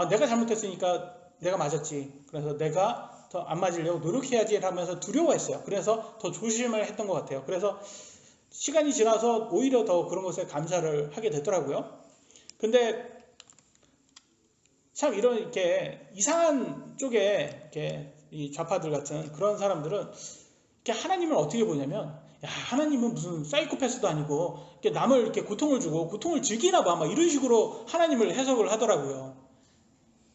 내가 잘못했으니까 내가 맞았지. 그래서 내가 더 안 맞으려고 노력해야지 하면서 두려워했어요. 그래서 더 조심을 했던 것 같아요. 그래서 시간이 지나서 오히려 더 그런 것에 감사를 하게 되더라고요. 근데 참 이렇게 이상한 쪽에 이렇게 이 좌파들 같은 그런 사람들은 이렇게 하나님을 어떻게 보냐면 야, 하나님은 무슨 사이코패스도 아니고 이렇게 남을 이렇게 고통을 주고 고통을 즐기나 봐. 막 이런 식으로 하나님을 해석을 하더라고요.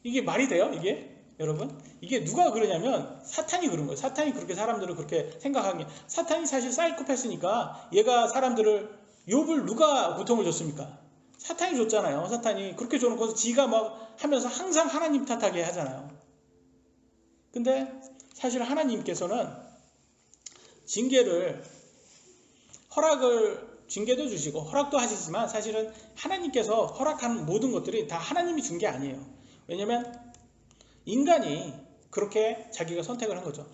이게 말이 돼요? 이게? 여러분? 이게 누가 그러냐면 사탄이 그런 거예요. 사탄이 그렇게 사람들을 그렇게 생각하는 게 사탄이 사실 사이코패스니까 얘가 사람들을 욥을 누가 고통을 줬습니까? 사탄이 줬잖아요. 사탄이 그렇게 줘놓고 지가 막 하면서 항상 하나님 탓하게 하잖아요. 근데 사실 하나님께서는 징계도 주시고 허락도 하시지만 사실은 하나님께서 허락하는 모든 것들이 다 하나님이 준 게 아니에요. 왜냐면 인간이 그렇게 자기가 선택을 한 거죠.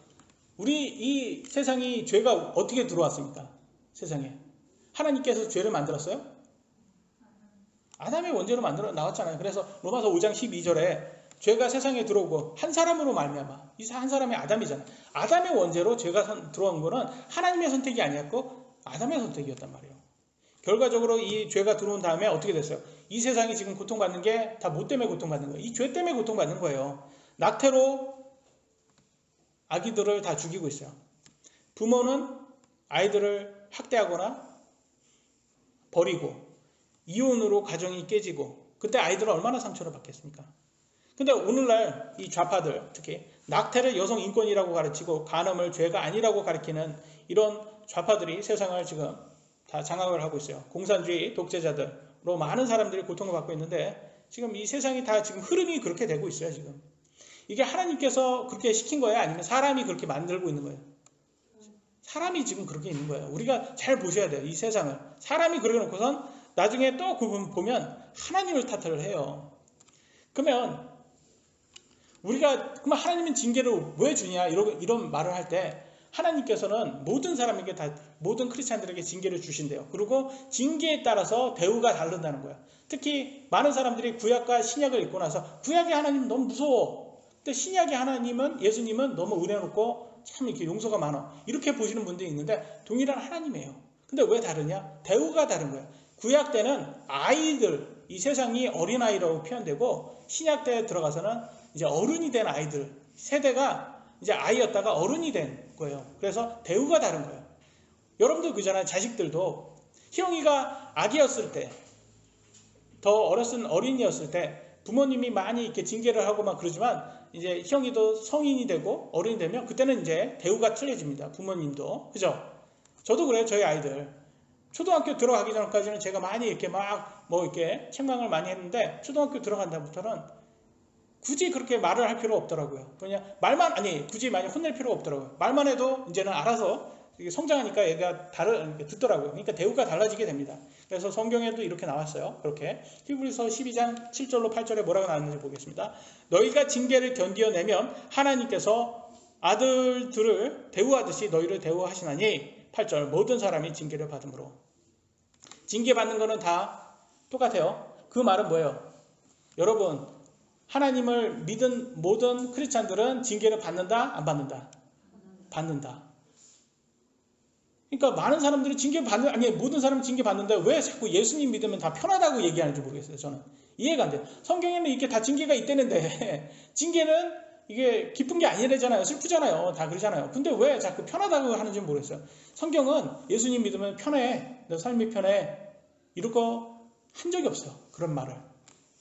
우리 이 세상이 죄가 어떻게 들어왔습니까? 세상에. 하나님께서 죄를 만들었어요? 아담의 원죄로 만들어 나왔잖아요. 그래서 로마서 5장 12절에 죄가 세상에 들어오고 한 사람으로 말미암아. 이 한 사람이 아담이잖아요. 아담의 원죄로 죄가 들어온 거는 하나님의 선택이 아니었고 아담의 선택이었단 말이에요. 결과적으로 이 죄가 들어온 다음에 어떻게 됐어요? 이 세상이 지금 고통받는 게 다 뭐 때문에 고통받는 거예요? 이 죄 때문에 고통받는 거예요. 낙태로 아기들을 다 죽이고 있어요. 부모는 아이들을 학대하거나 버리고 이혼으로 가정이 깨지고 그때 아이들은 얼마나 상처를 받겠습니까? 근데 오늘날 이 좌파들 특히 낙태를 여성 인권이라고 가르치고 간음을 죄가 아니라고 가르치는 이런 좌파들이 세상을 지금 다 장악을 하고 있어요. 공산주의 독재자들로 많은 사람들이 고통을 받고 있는데 지금 이 세상이 다 지금 흐름이 그렇게 되고 있어요. 지금 이게 하나님께서 그렇게 시킨 거예요? 아니면 사람이 그렇게 만들고 있는 거예요? 사람이 지금 그렇게 있는 거예요. 우리가 잘 보셔야 돼요. 이 세상을 사람이 그렇게 놓고선 나중에 또 보면 하나님을 탓을 해요. 그러면 우리가 그럼 하나님은 징계를 왜 주냐 이런 말을 할 때 하나님께서는 모든 사람에게 다 모든 크리스찬들에게 징계를 주신대요. 그리고 징계에 따라서 대우가 다른다는 거예요. 특히 많은 사람들이 구약과 신약을 읽고 나서 구약의 하나님 너무 무서워. 근데 신약의 하나님은 예수님은 너무 은혜 높고 참 이렇게 용서가 많아. 이렇게 보시는 분들이 있는데 동일한 하나님이에요. 근데 왜 다르냐? 대우가 다른 거예요. 구약 때는 아이들, 이 세상이 어린아이라고 표현되고 신약 때에 들어가서는 이제 어른이 된 아이들, 세대가 이제 아이였다가 어른이 된 거예요. 그래서 대우가 다른 거예요. 여러분도 그잖아요. 자식들도 희영이가 아기였을 때, 더 어렸을 어린이였을 때 부모님이 많이 이렇게 징계를 하고 막 그러지만 이제 희영이도 성인이 되고 어른이 되면 그때는 이제 대우가 틀려집니다. 부모님도. 그죠? 저도 그래요. 저희 아이들. 초등학교 들어가기 전까지는 제가 많이 이렇게 막 뭐 이렇게 책망을 많이 했는데 초등학교 들어간 다음부터는 굳이 그렇게 말을 할 필요 없더라고요. 그냥 말만, 아니, 굳이 많이 혼낼 필요가 없더라고요. 말만 해도 이제는 알아서 성장하니까 얘가 듣더라고요. 그러니까 대우가 달라지게 됩니다. 그래서 성경에도 이렇게 나왔어요. 그렇게. 히브리서 12장 7절로 8절에 뭐라고 나왔는지 보겠습니다. 너희가 징계를 견디어내면 하나님께서 아들들을 대우하듯이 너희를 대우하시나니 8절 모든 사람이 징계를 받음으로. 징계받는 거는 다 똑같아요. 그 말은 뭐예요? 여러분, 하나님을 믿은 모든 크리스찬들은 징계를 받는다? 안 받는다? 받는다. 그러니까 많은 사람들이 모든 사람은 징계 받는데 왜 자꾸 예수님 믿으면 다 편하다고 얘기하는지 모르겠어요. 저는 이해가 안 돼요. 성경에는 이렇게 다 징계가 있다는데 징계는 이게 기쁜 게 아니라잖아요. 슬프잖아요. 다 그러잖아요. 근데 왜 자꾸 편하다고 하는지 모르겠어요. 성경은 예수님 믿으면 편해. 너 삶이 편해. 이럴 거 한 적이 없어요. 그런 말을.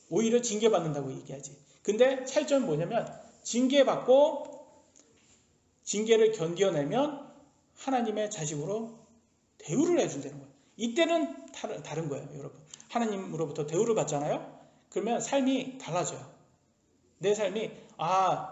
오히려 징계받는다고 얘기하지. 근데 차이점은 뭐냐면 징계받고 징계를 견뎌내면 하나님의 자식으로 대우를 해준다는 거예요. 이때는 다른 거예요. 여러분. 하나님으로부터 대우를 받잖아요. 그러면 삶이 달라져요. 내 삶이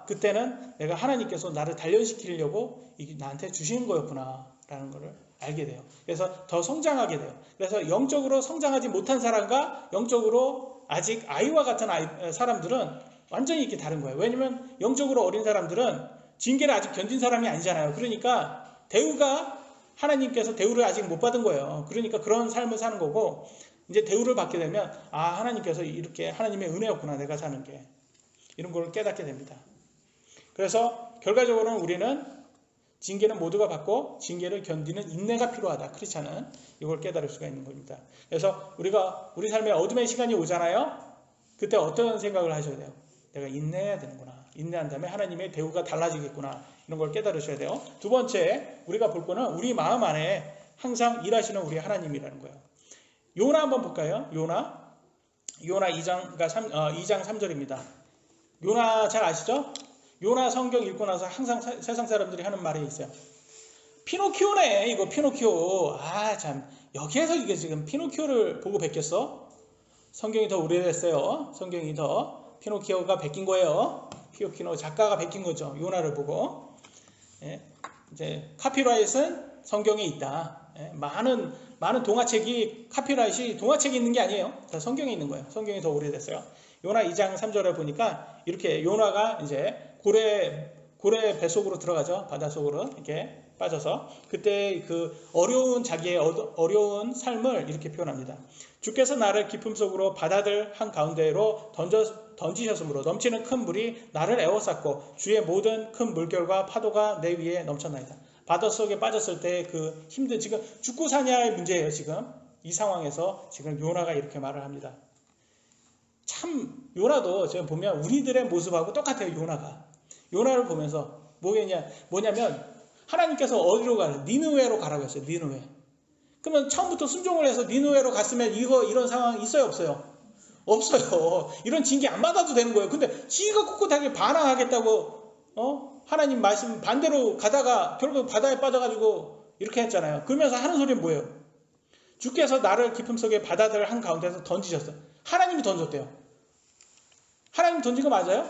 그때는 내가 하나님께서 나를 단련시키려고 나한테 주시는 거였구나 라는 거를 알게 돼요. 그래서 더 성장하게 돼요. 그래서 영적으로 성장하지 못한 사람과 영적으로 아직 아이와 같은 사람들은 완전히 이렇게 다른 거예요. 왜냐면 영적으로 어린 사람들은 징계를 아직 견딘 사람이 아니잖아요. 그러니까 하나님께서 대우를 아직 못 받은 거예요. 그러니까 그런 삶을 사는 거고, 이제 대우를 받게 되면 하나님께서 이렇게 하나님의 은혜였구나 내가 사는 게, 이런 걸 깨닫게 됩니다. 그래서 결과적으로는 우리는 징계는 모두가 받고 징계를 견디는 인내가 필요하다. 크리스찬은 이걸 깨달을 수가 있는 겁니다. 그래서 우리 삶에 어둠의 시간이 오잖아요. 그때 어떤 생각을 하셔야 돼요? 내가 인내해야 되는구나. 인내한 다음에 하나님의 대우가 달라지겠구나. 이런 걸 깨달으셔야 돼요. 두 번째 우리가 볼 거는 우리 마음 안에 항상 일하시는 우리 하나님이라는 거예요. 요나 한번 볼까요? 요나 2장 3절입니다. 요나 잘 아시죠? 요나 성경 읽고 나서 항상 세상 사람들이 하는 말이 있어요. 피노키오네, 이거 피노키오. 참, 여기에서 이게 지금 피노키오를 보고 베꼈어? 성경이 더 오래됐어요. 성경이 더 피노키오가 베낀 거예요. 피노키오 작가가 베낀 거죠. 요나를 보고. 이제 카피라이트는 성경에 있다. 많은 동화책이 카피라이트이 동화책에 있는 게 아니에요. 다 성경에 있는 거예요. 성경이 더 오래됐어요. 요나 2장 3절에 보니까 이렇게 요나가 이제 고래 뱃속으로 들어가죠. 바닷속으로 이렇게 빠져서 그때 자기의 어려운 삶을 이렇게 표현합니다. 주께서 나를 깊음 속으로 바다들 한가운데로 던지셨으므로 넘치는 큰 물이 나를 에워쌌고 주의 모든 큰 물결과 파도가 내 위에 넘쳐나이다. 바닷속에 빠졌을 때 지금 죽고 사냐의 문제예요. 지금 이 상황에서 지금 요나가 이렇게 말을 합니다. 참 요나도 지금 보면 우리들의 모습하고 똑같아요. 요나를 보면서 뭐냐면 하나님께서 어디로 가라? 니느웨로 가라고 했어요. 니느웨. 그러면 처음부터 순종을 해서 니느웨로 갔으면 이런 상황 있어요? 없어요? 없어요. 이런 징계 안 받아도 되는 거예요. 근데 지가 꿋꿋하게 반항하겠다고 하나님 말씀 반대로 가다가 결국 바다에 빠져가지고 이렇게 했잖아요. 그러면서 하는 소리는 뭐예요? 주께서 나를 깊음 속에 바다들 한가운데서 던지셨어요. 하나님이 던졌대요. 하나님이 던진 거 맞아요?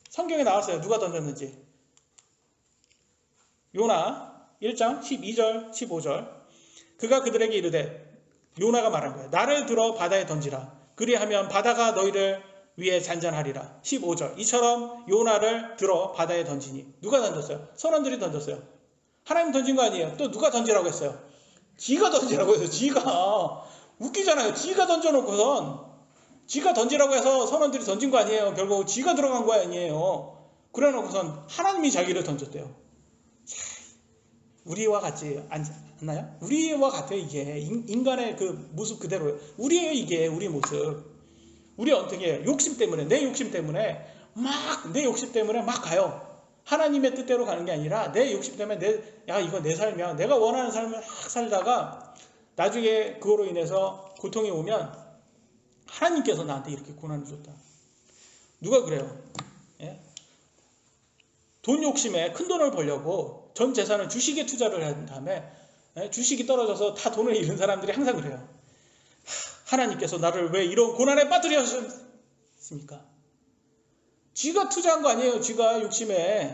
성경에 나왔어요. 누가 던졌는지. 요나 1장 12절 15절. 그가 그들에게 이르되, 요나가 말한 거예요. 나를 들어 바다에 던지라. 그리하면 바다가 너희를 위해 잔잔하리라. 15절. 이처럼 요나를 들어 바다에 던지니. 누가 던졌어요? 선원들이 던졌어요. 하나님 던진 거 아니에요. 또 누가 던지라고 했어요? 지가 던지라고 했어요. 지가. 웃기잖아요. 지가 던져놓고선 지가 던지라고 해서 선원들이 던진 거 아니에요. 결국 지가 들어간 거 아니에요. 그래놓고선 하나님이 자기를 던졌대요. 우리와 같지 않나요? 우리와 같아요. 이게 인간의 그 모습 그대로예요. 우리예요. 이게 우리 모습. 우리 어떻게 해요? 욕심 때문에 내 욕심 때문에 막 가요. 하나님의 뜻대로 가는 게 아니라 내 욕심 때문에 이거 내 삶이야. 내가 원하는 삶을 막 살다가 나중에 그거로 인해서 고통이 오면 하나님께서 나한테 이렇게 고난을 줬다. 누가 그래요? 예? 돈 욕심에 큰 돈을 벌려고 전 재산을 주식에 투자를 한 다음에 주식이 떨어져서 다 돈을 잃은 사람들이 항상 그래요. 하나님께서 나를 왜 이런 고난에 빠뜨리셨습니까? 쥐가 투자한 거 아니에요. 쥐가 욕심에.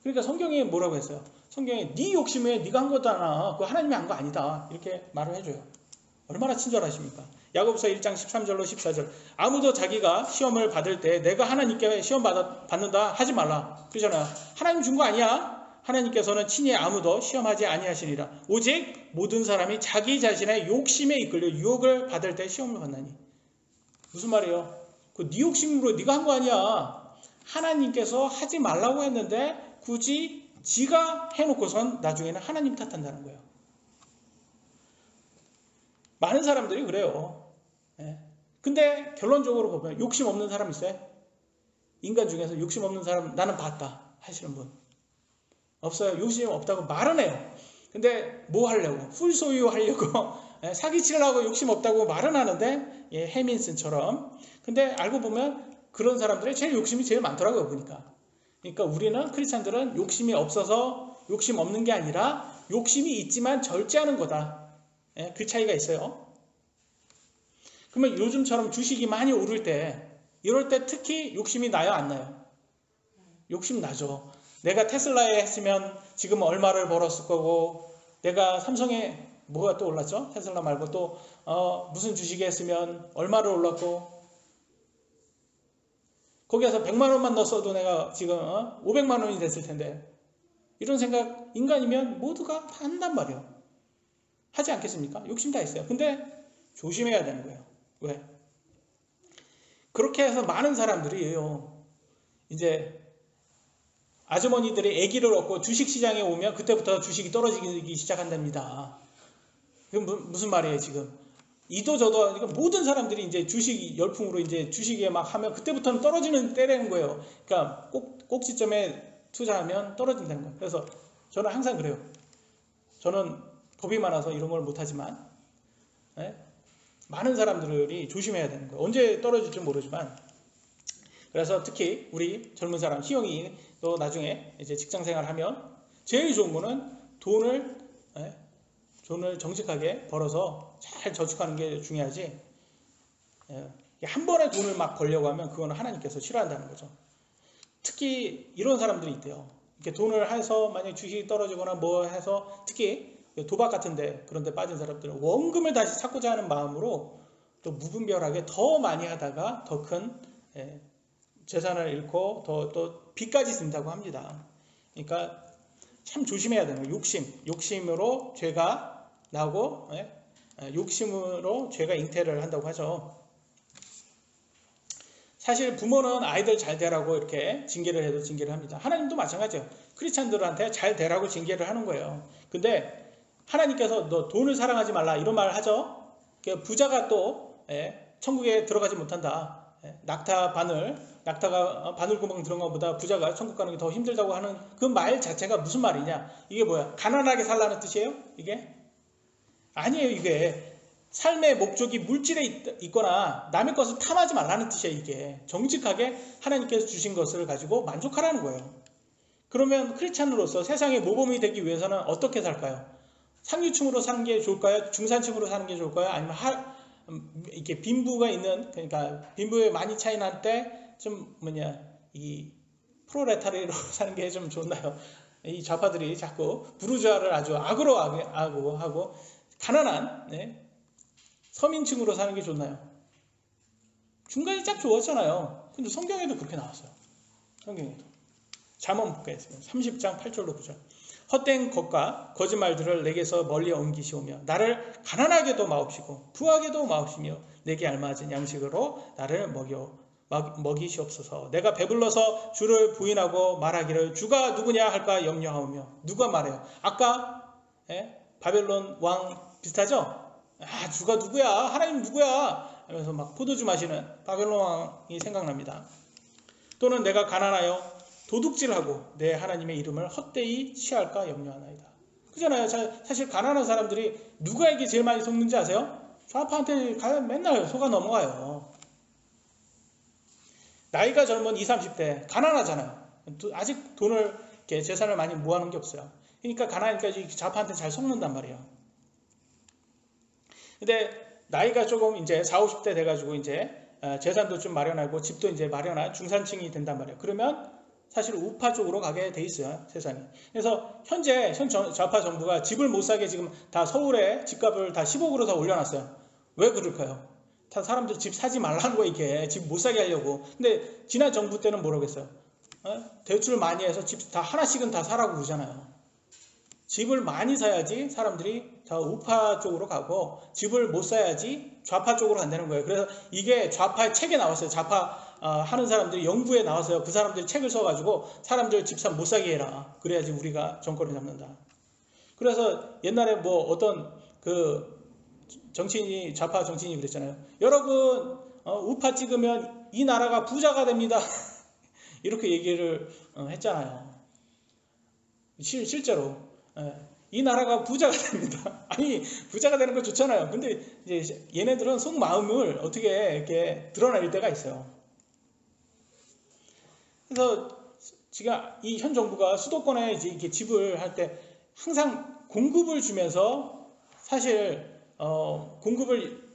그러니까 성경에 뭐라고 했어요? 성경에 네 욕심에 네가 한 거잖아. 그거 하나님이 한 거 아니다. 이렇게 말을 해줘요. 얼마나 친절하십니까? 야고보서 1장 13절로 14절. 아무도 자기가 시험을 받을 때 내가 하나님께 시험 받는다 하지 말라. 그러잖아요. 하나님 준 거 아니야. 하나님께서는 친히 아무도 시험하지 아니하시니라. 오직 모든 사람이 자기 자신의 욕심에 이끌려 유혹을 받을 때 시험을 받나니. 무슨 말이에요? 그 네 욕심으로 네가 한 거 아니야. 하나님께서 하지 말라고 했는데 굳이 지가 해놓고선 나중에는 하나님 탓한다는 거예요. 많은 사람들이 그래요. 예. 근데 결론적으로 보면 욕심 없는 사람 있어요? 인간 중에서 욕심 없는 사람 나는 봤다 하시는 분 없어요. 욕심 없다고 말은 해요. 근데 뭐 하려고? 풀소유 하려고 사기치려고 욕심 없다고 말은 하는데 해민슨처럼. 근데 알고 보면 그런 사람들이 제일 욕심이 제일 많더라고요. 보니까. 그러니까 우리는 크리스찬들은 욕심이 없어서 욕심 없는 게 아니라 욕심이 있지만 절제하는 거다. 그 차이가 있어요. 그러면 요즘처럼 주식이 많이 오를 때 이럴 때 특히 욕심이 나요? 안 나요? 욕심 나죠. 내가 테슬라에 했으면 지금 얼마를 벌었을 거고, 내가 삼성에 뭐가 또 올랐죠? 테슬라 말고 또 무슨 주식에 했으면 얼마를 올랐고, 거기에서 100만 원만 넣었어도 내가 지금 500만 원이 됐을 텐데, 이런 생각 인간이면 모두가 다 한단 말이에요. 하지 않겠습니까? 욕심 다 있어요. 근데 조심해야 되는 거예요. 왜? 그렇게 해서 많은 사람들이에요. 이제 아주머니들이 아기를 얻고 주식시장에 오면 그때부터 주식이 떨어지기 시작한답니다. 그건 무슨 말이에요 지금? 이도저도 모든 사람들이 이제 주식 열풍으로 이제 주식에 막 하면 그때부터는 떨어지는 때라는 거예요. 그러니까 꼭지점에 투자하면 떨어진다는 거예요. 그래서 저는 항상 그래요. 저는 겁이 많아서 이런 걸 못하지만 많은 사람들이 조심해야 되는 거예요. 언제 떨어질지 모르지만. 그래서 특히 우리 젊은 사람, 희영이 또 나중에 이제 직장 생활하면 제일 좋은 거는 돈을 정직하게 벌어서 잘 저축하는 게 중요하지. 한 번에 돈을 막 벌려고 하면 그거는 하나님께서 싫어한다는 거죠. 특히 이런 사람들이 있대요. 이렇게 돈을 해서 만약 주식이 떨어지거나 뭐 해서 특히 도박 같은데 그런 데 빠진 사람들은 원금을 다시 찾고자 하는 마음으로 또 무분별하게 더 많이 하다가 더 큰 재산을 잃고 또 빚까지 진다고 합니다. 그러니까 참 조심해야 되는 거예요. 욕심으로 죄가 나고 욕심으로 죄가 잉태를 한다고 하죠. 사실 부모는 아이들 잘 되라고 이렇게 징계를 해도 징계를 합니다. 하나님도 마찬가지예요. 크리스찬들한테 잘 되라고 징계를 하는 거예요. 근데 하나님께서 너 돈을 사랑하지 말라 이런 말을 하죠. 부자가 또 천국에 들어가지 못한다. 낙타가 바늘구멍 들어간 것보다 부자가 천국 가는 게 더 힘들다고 하는 그 말 자체가 무슨 말이냐? 이게 뭐야? 가난하게 살라는 뜻이에요? 이게? 아니에요. 이게 삶의 목적이 물질에 있거나 남의 것을 탐하지 말라는 뜻이에요. 이게 정직하게 하나님께서 주신 것을 가지고 만족하라는 거예요. 그러면 크리스찬으로서 세상의 모범이 되기 위해서는 어떻게 살까요? 상류층으로 사는 게 좋을까요? 중산층으로 사는 게 좋을까요? 아니면 이렇게 빈부가 있는, 그러니까 빈부에 많이 차이 날 때 좀 이 프로레타리로 사는 게 좀 좋나요? 이 좌파들이 자꾸 부르주아를 아주 악으로 하고 가난한 서민층으로 사는 게 좋나요? 중간이 딱 좋았잖아요. 근데 성경에도 그렇게 나왔어요. 성경에도. 잠언 보겠습니다. 30장 8절로 보죠. 헛된 것과 거짓말들을 내게서 멀리 옮기시오며 나를 가난하게도 마옵시고 부하게도 마옵시며 내게 알맞은 양식으로 나를 먹이시옵소서. 내가 배불러서 주를 부인하고 말하기를 주가 누구냐 할까 염려하오며. 누가 말해요? 아까 바벨론 왕 비슷하죠? 주가 누구야? 하나님 누구야? 하면서 막 포도주 마시는 바벨론 왕이 생각납니다. 또는 내가 가난하여 도둑질하고 내 하나님의 이름을 헛되이 취할까 염려하나이다. 그잖아요. 사실 가난한 사람들이 누가에게 제일 많이 속는지 아세요? 좌파한테 맨날 속아 넘어가요. 나이가 젊은 20, 30대 가난하잖아요. 아직 돈을 이렇게 재산을 많이 모아놓은 게 없어요. 그러니까 가난하니까 좌파한테 잘 속는단 말이에요. 근데 나이가 조금 이제 40, 50대 돼가지고 이제 재산도 좀 마련하고 집도 이제 마련한 중산층이 된단 말이에요. 그러면 사실 우파 쪽으로 가게 돼 있어요, 세상이. 그래서 현 좌파 정부가 집을 못 사게 지금 다 서울에 집값을 다 10억으로 다 올려놨어요. 왜 그럴까요? 다 사람들 집 사지 말라는 거, 이게 집 못 사게 하려고. 근데 지난 정부 때는 뭐라고 했어요? 대출 많이 해서 집 다 하나씩은 다 사라고 그러잖아요. 집을 많이 사야지 사람들이 다 우파 쪽으로 가고, 집을 못 사야지 좌파 쪽으로 간다는 거예요. 그래서 이게 좌파의 책에 나왔어요. 좌파 하는 사람들이 연구에 나왔어요. 그 사람들이 책을 써가지고 사람들 집 못 사게 해라. 그래야지 우리가 정권을 잡는다. 그래서 옛날에 뭐 어떤 그 정치인이, 좌파 정치인이 그랬잖아요. 여러분, 우파 찍으면 이 나라가 부자가 됩니다. 이렇게 얘기를 했잖아요. 실제로. 이 나라가 부자가 됩니다. 아니, 부자가 되는 거 좋잖아요. 근데 이제 얘네들은 속마음을 어떻게 이렇게 드러낼 때가 있어요. 그래서 지금 이 현 정부가 수도권에 이제 이렇게 집을 할 때 항상 공급을 주면서, 사실 공급을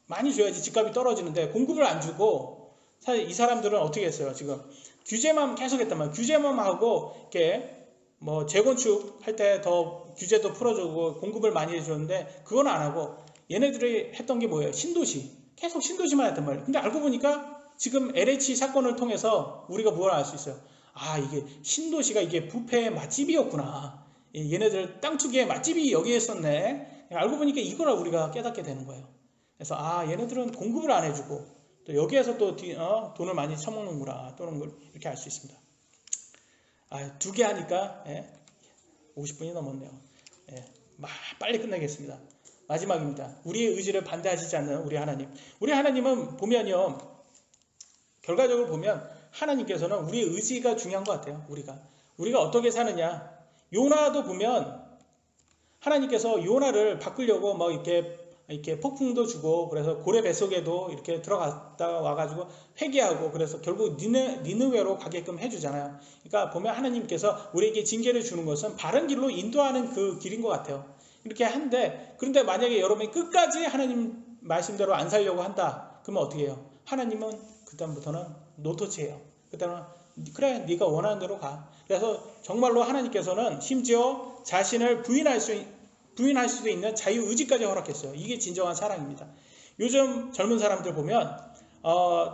많이 줘야지 집값이 떨어지는데 공급을 안 주고, 사실 이 사람들은 어떻게 했어요? 지금 규제만 계속 했단 말이에요. 규제만 하고 이렇게 뭐 재건축 할 때 더 규제도 풀어주고 공급을 많이 해줬는데, 그건 안 하고 얘네들이 했던 게 뭐예요? 신도시. 계속 신도시만 했단 말이에요. 근데 알고 보니까 지금 LH 사건을 통해서 우리가 뭘 알 수 있어요? 아, 이게 신도시가 이게 부패의 맛집이었구나. 얘네들 땅 투기의 맛집이 여기에 있었네. 알고 보니까 이걸 우리가 깨닫게 되는 거예요. 그래서 얘네들은 공급을 안 해주고 또 여기에서 또 돈을 많이 처먹는구나, 또는 걸 이렇게 알 수 있습니다. 두 개 하니까 50분이 넘었네요. 빨리 끝내겠습니다. 마지막입니다. 우리의 의지를 반대하시지 않는 우리 하나님. 우리 하나님은 보면요, 결과적으로 보면 하나님께서는 우리의 의지가 중요한 것 같아요. 우리가 어떻게 사느냐. 요나도 보면 하나님께서 요나를 바꾸려고 뭐 이렇게 폭풍도 주고, 그래서 고래 뱃속에도 이렇게 들어갔다가 와가지고 회개하고, 그래서 결국 니느웨로 가게끔 해주잖아요. 그러니까 보면 하나님께서 우리에게 징계를 주는 것은 바른 길로 인도하는 그 길인 것 같아요. 이렇게 한데, 그런데 만약에 여러분이 끝까지 하나님 말씀대로 안 살려고 한다, 그러면 어떻게 해요? 하나님은 그다음부터는 노토치예요. 그다음은 그래, 네가 원하는 대로 가. 그래서 정말로 하나님께서는 심지어 자신을 부인할 수도 있는 자유의지까지 허락했어요. 이게 진정한 사랑입니다. 요즘 젊은 사람들 보면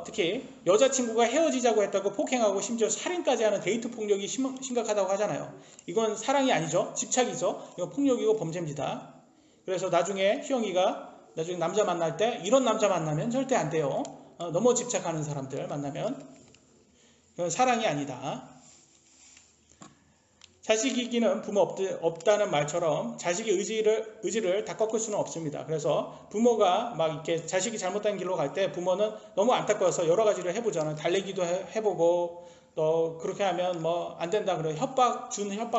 특히 여자친구가 헤어지자고 했다고 폭행하고 심지어 살인까지 하는 데이트 폭력이 심각하다고 하잖아요. 이건 사랑이 아니죠. 집착이죠. 이건 폭력이고 범죄입니다. 그래서 나중에 희영이가 나중에 남자 만날 때 이런 남자 만나면 절대 안 돼요. 너무 집착하는 사람들 만나면 이건 사랑이 아니다. 자식이기는 부모 없다는 말처럼 자식의 의지를 다 꺾을 수는 없습니다. 그래서 부모가 막 이렇게 자식이 잘못된 길로 갈 때 부모는 너무 안타까워서 여러 가지를 해보잖아요. 달래기도 해보고, 또 그렇게 하면 뭐 안 된다 그래 협박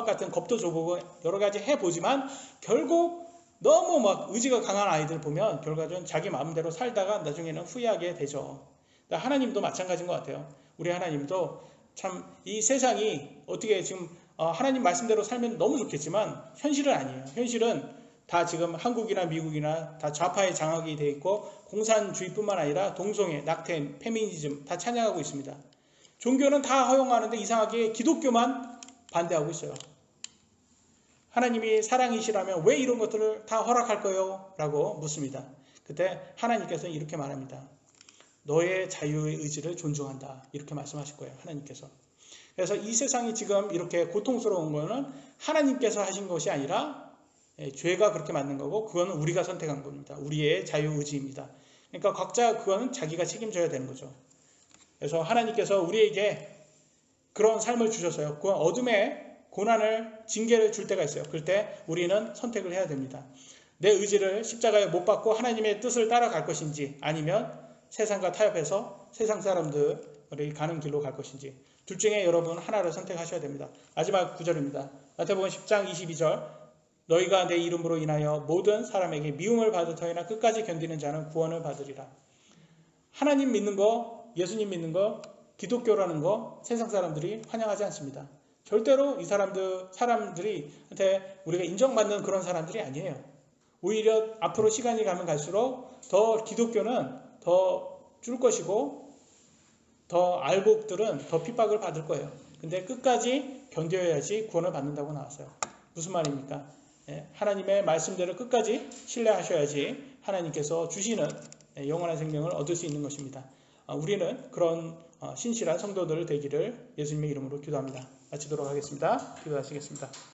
같은 겁도 줘보고 여러 가지 해보지만, 결국 너무 막 의지가 강한 아이들 보면 결과적으로 자기 마음대로 살다가 나중에는 후회하게 되죠. 하나님도 마찬가지인 것 같아요. 우리 하나님도 참 이 세상이 어떻게 지금 하나님 말씀대로 살면 너무 좋겠지만 현실은 아니에요. 현실은 다 지금 한국이나 미국이나 다 좌파의 장악이 되어 있고, 공산주의뿐만 아니라 동성애, 낙태, 페미니즘 다 찬양하고 있습니다. 종교는 다 허용하는데 이상하게 기독교만 반대하고 있어요. 하나님이 사랑이시라면 왜 이런 것들을 다 허락할 거예요? 라고 묻습니다. 그때 하나님께서는 이렇게 말합니다. 너의 자유의 의지를 존중한다. 이렇게 말씀하실 거예요. 하나님께서. 그래서 이 세상이 지금 이렇게 고통스러운 거는 하나님께서 하신 것이 아니라 죄가 그렇게 만든 거고, 그거는 우리가 선택한 겁니다. 우리의 자유의지입니다. 그러니까 각자 그거는 자기가 책임져야 되는 거죠. 그래서 하나님께서 우리에게 그런 삶을 주셨어요. 그 어둠의 고난을, 징계를 줄 때가 있어요. 그럴 때 우리는 선택을 해야 됩니다. 내 의지를 십자가에 못 박고 하나님의 뜻을 따라갈 것인지, 아니면 세상과 타협해서 세상 사람들이 가는 길로 갈 것인지. 둘 중에 여러분 하나를 선택하셔야 됩니다. 마지막 구절입니다. 마태복음 10장 22절 너희가 내 이름으로 인하여 모든 사람에게 미움을 받을 터이나 끝까지 견디는 자는 구원을 받으리라. 하나님 믿는 거, 예수님 믿는 거, 기독교라는 거 세상 사람들이 환영하지 않습니다. 절대로 이 사람들이한테 우리가 인정받는 그런 사람들이 아니에요. 오히려 앞으로 시간이 가면 갈수록 더 기독교는 더 줄 것이고 더 알곡들은 더 핍박을 받을 거예요. 근데 끝까지 견뎌야지 구원을 받는다고 나왔어요. 무슨 말입니까? 하나님의 말씀대로 끝까지 신뢰하셔야지 하나님께서 주시는 영원한 생명을 얻을 수 있는 것입니다. 우리는 그런 신실한 성도들 되기를 예수님의 이름으로 기도합니다. 마치도록 하겠습니다. 기도하시겠습니다.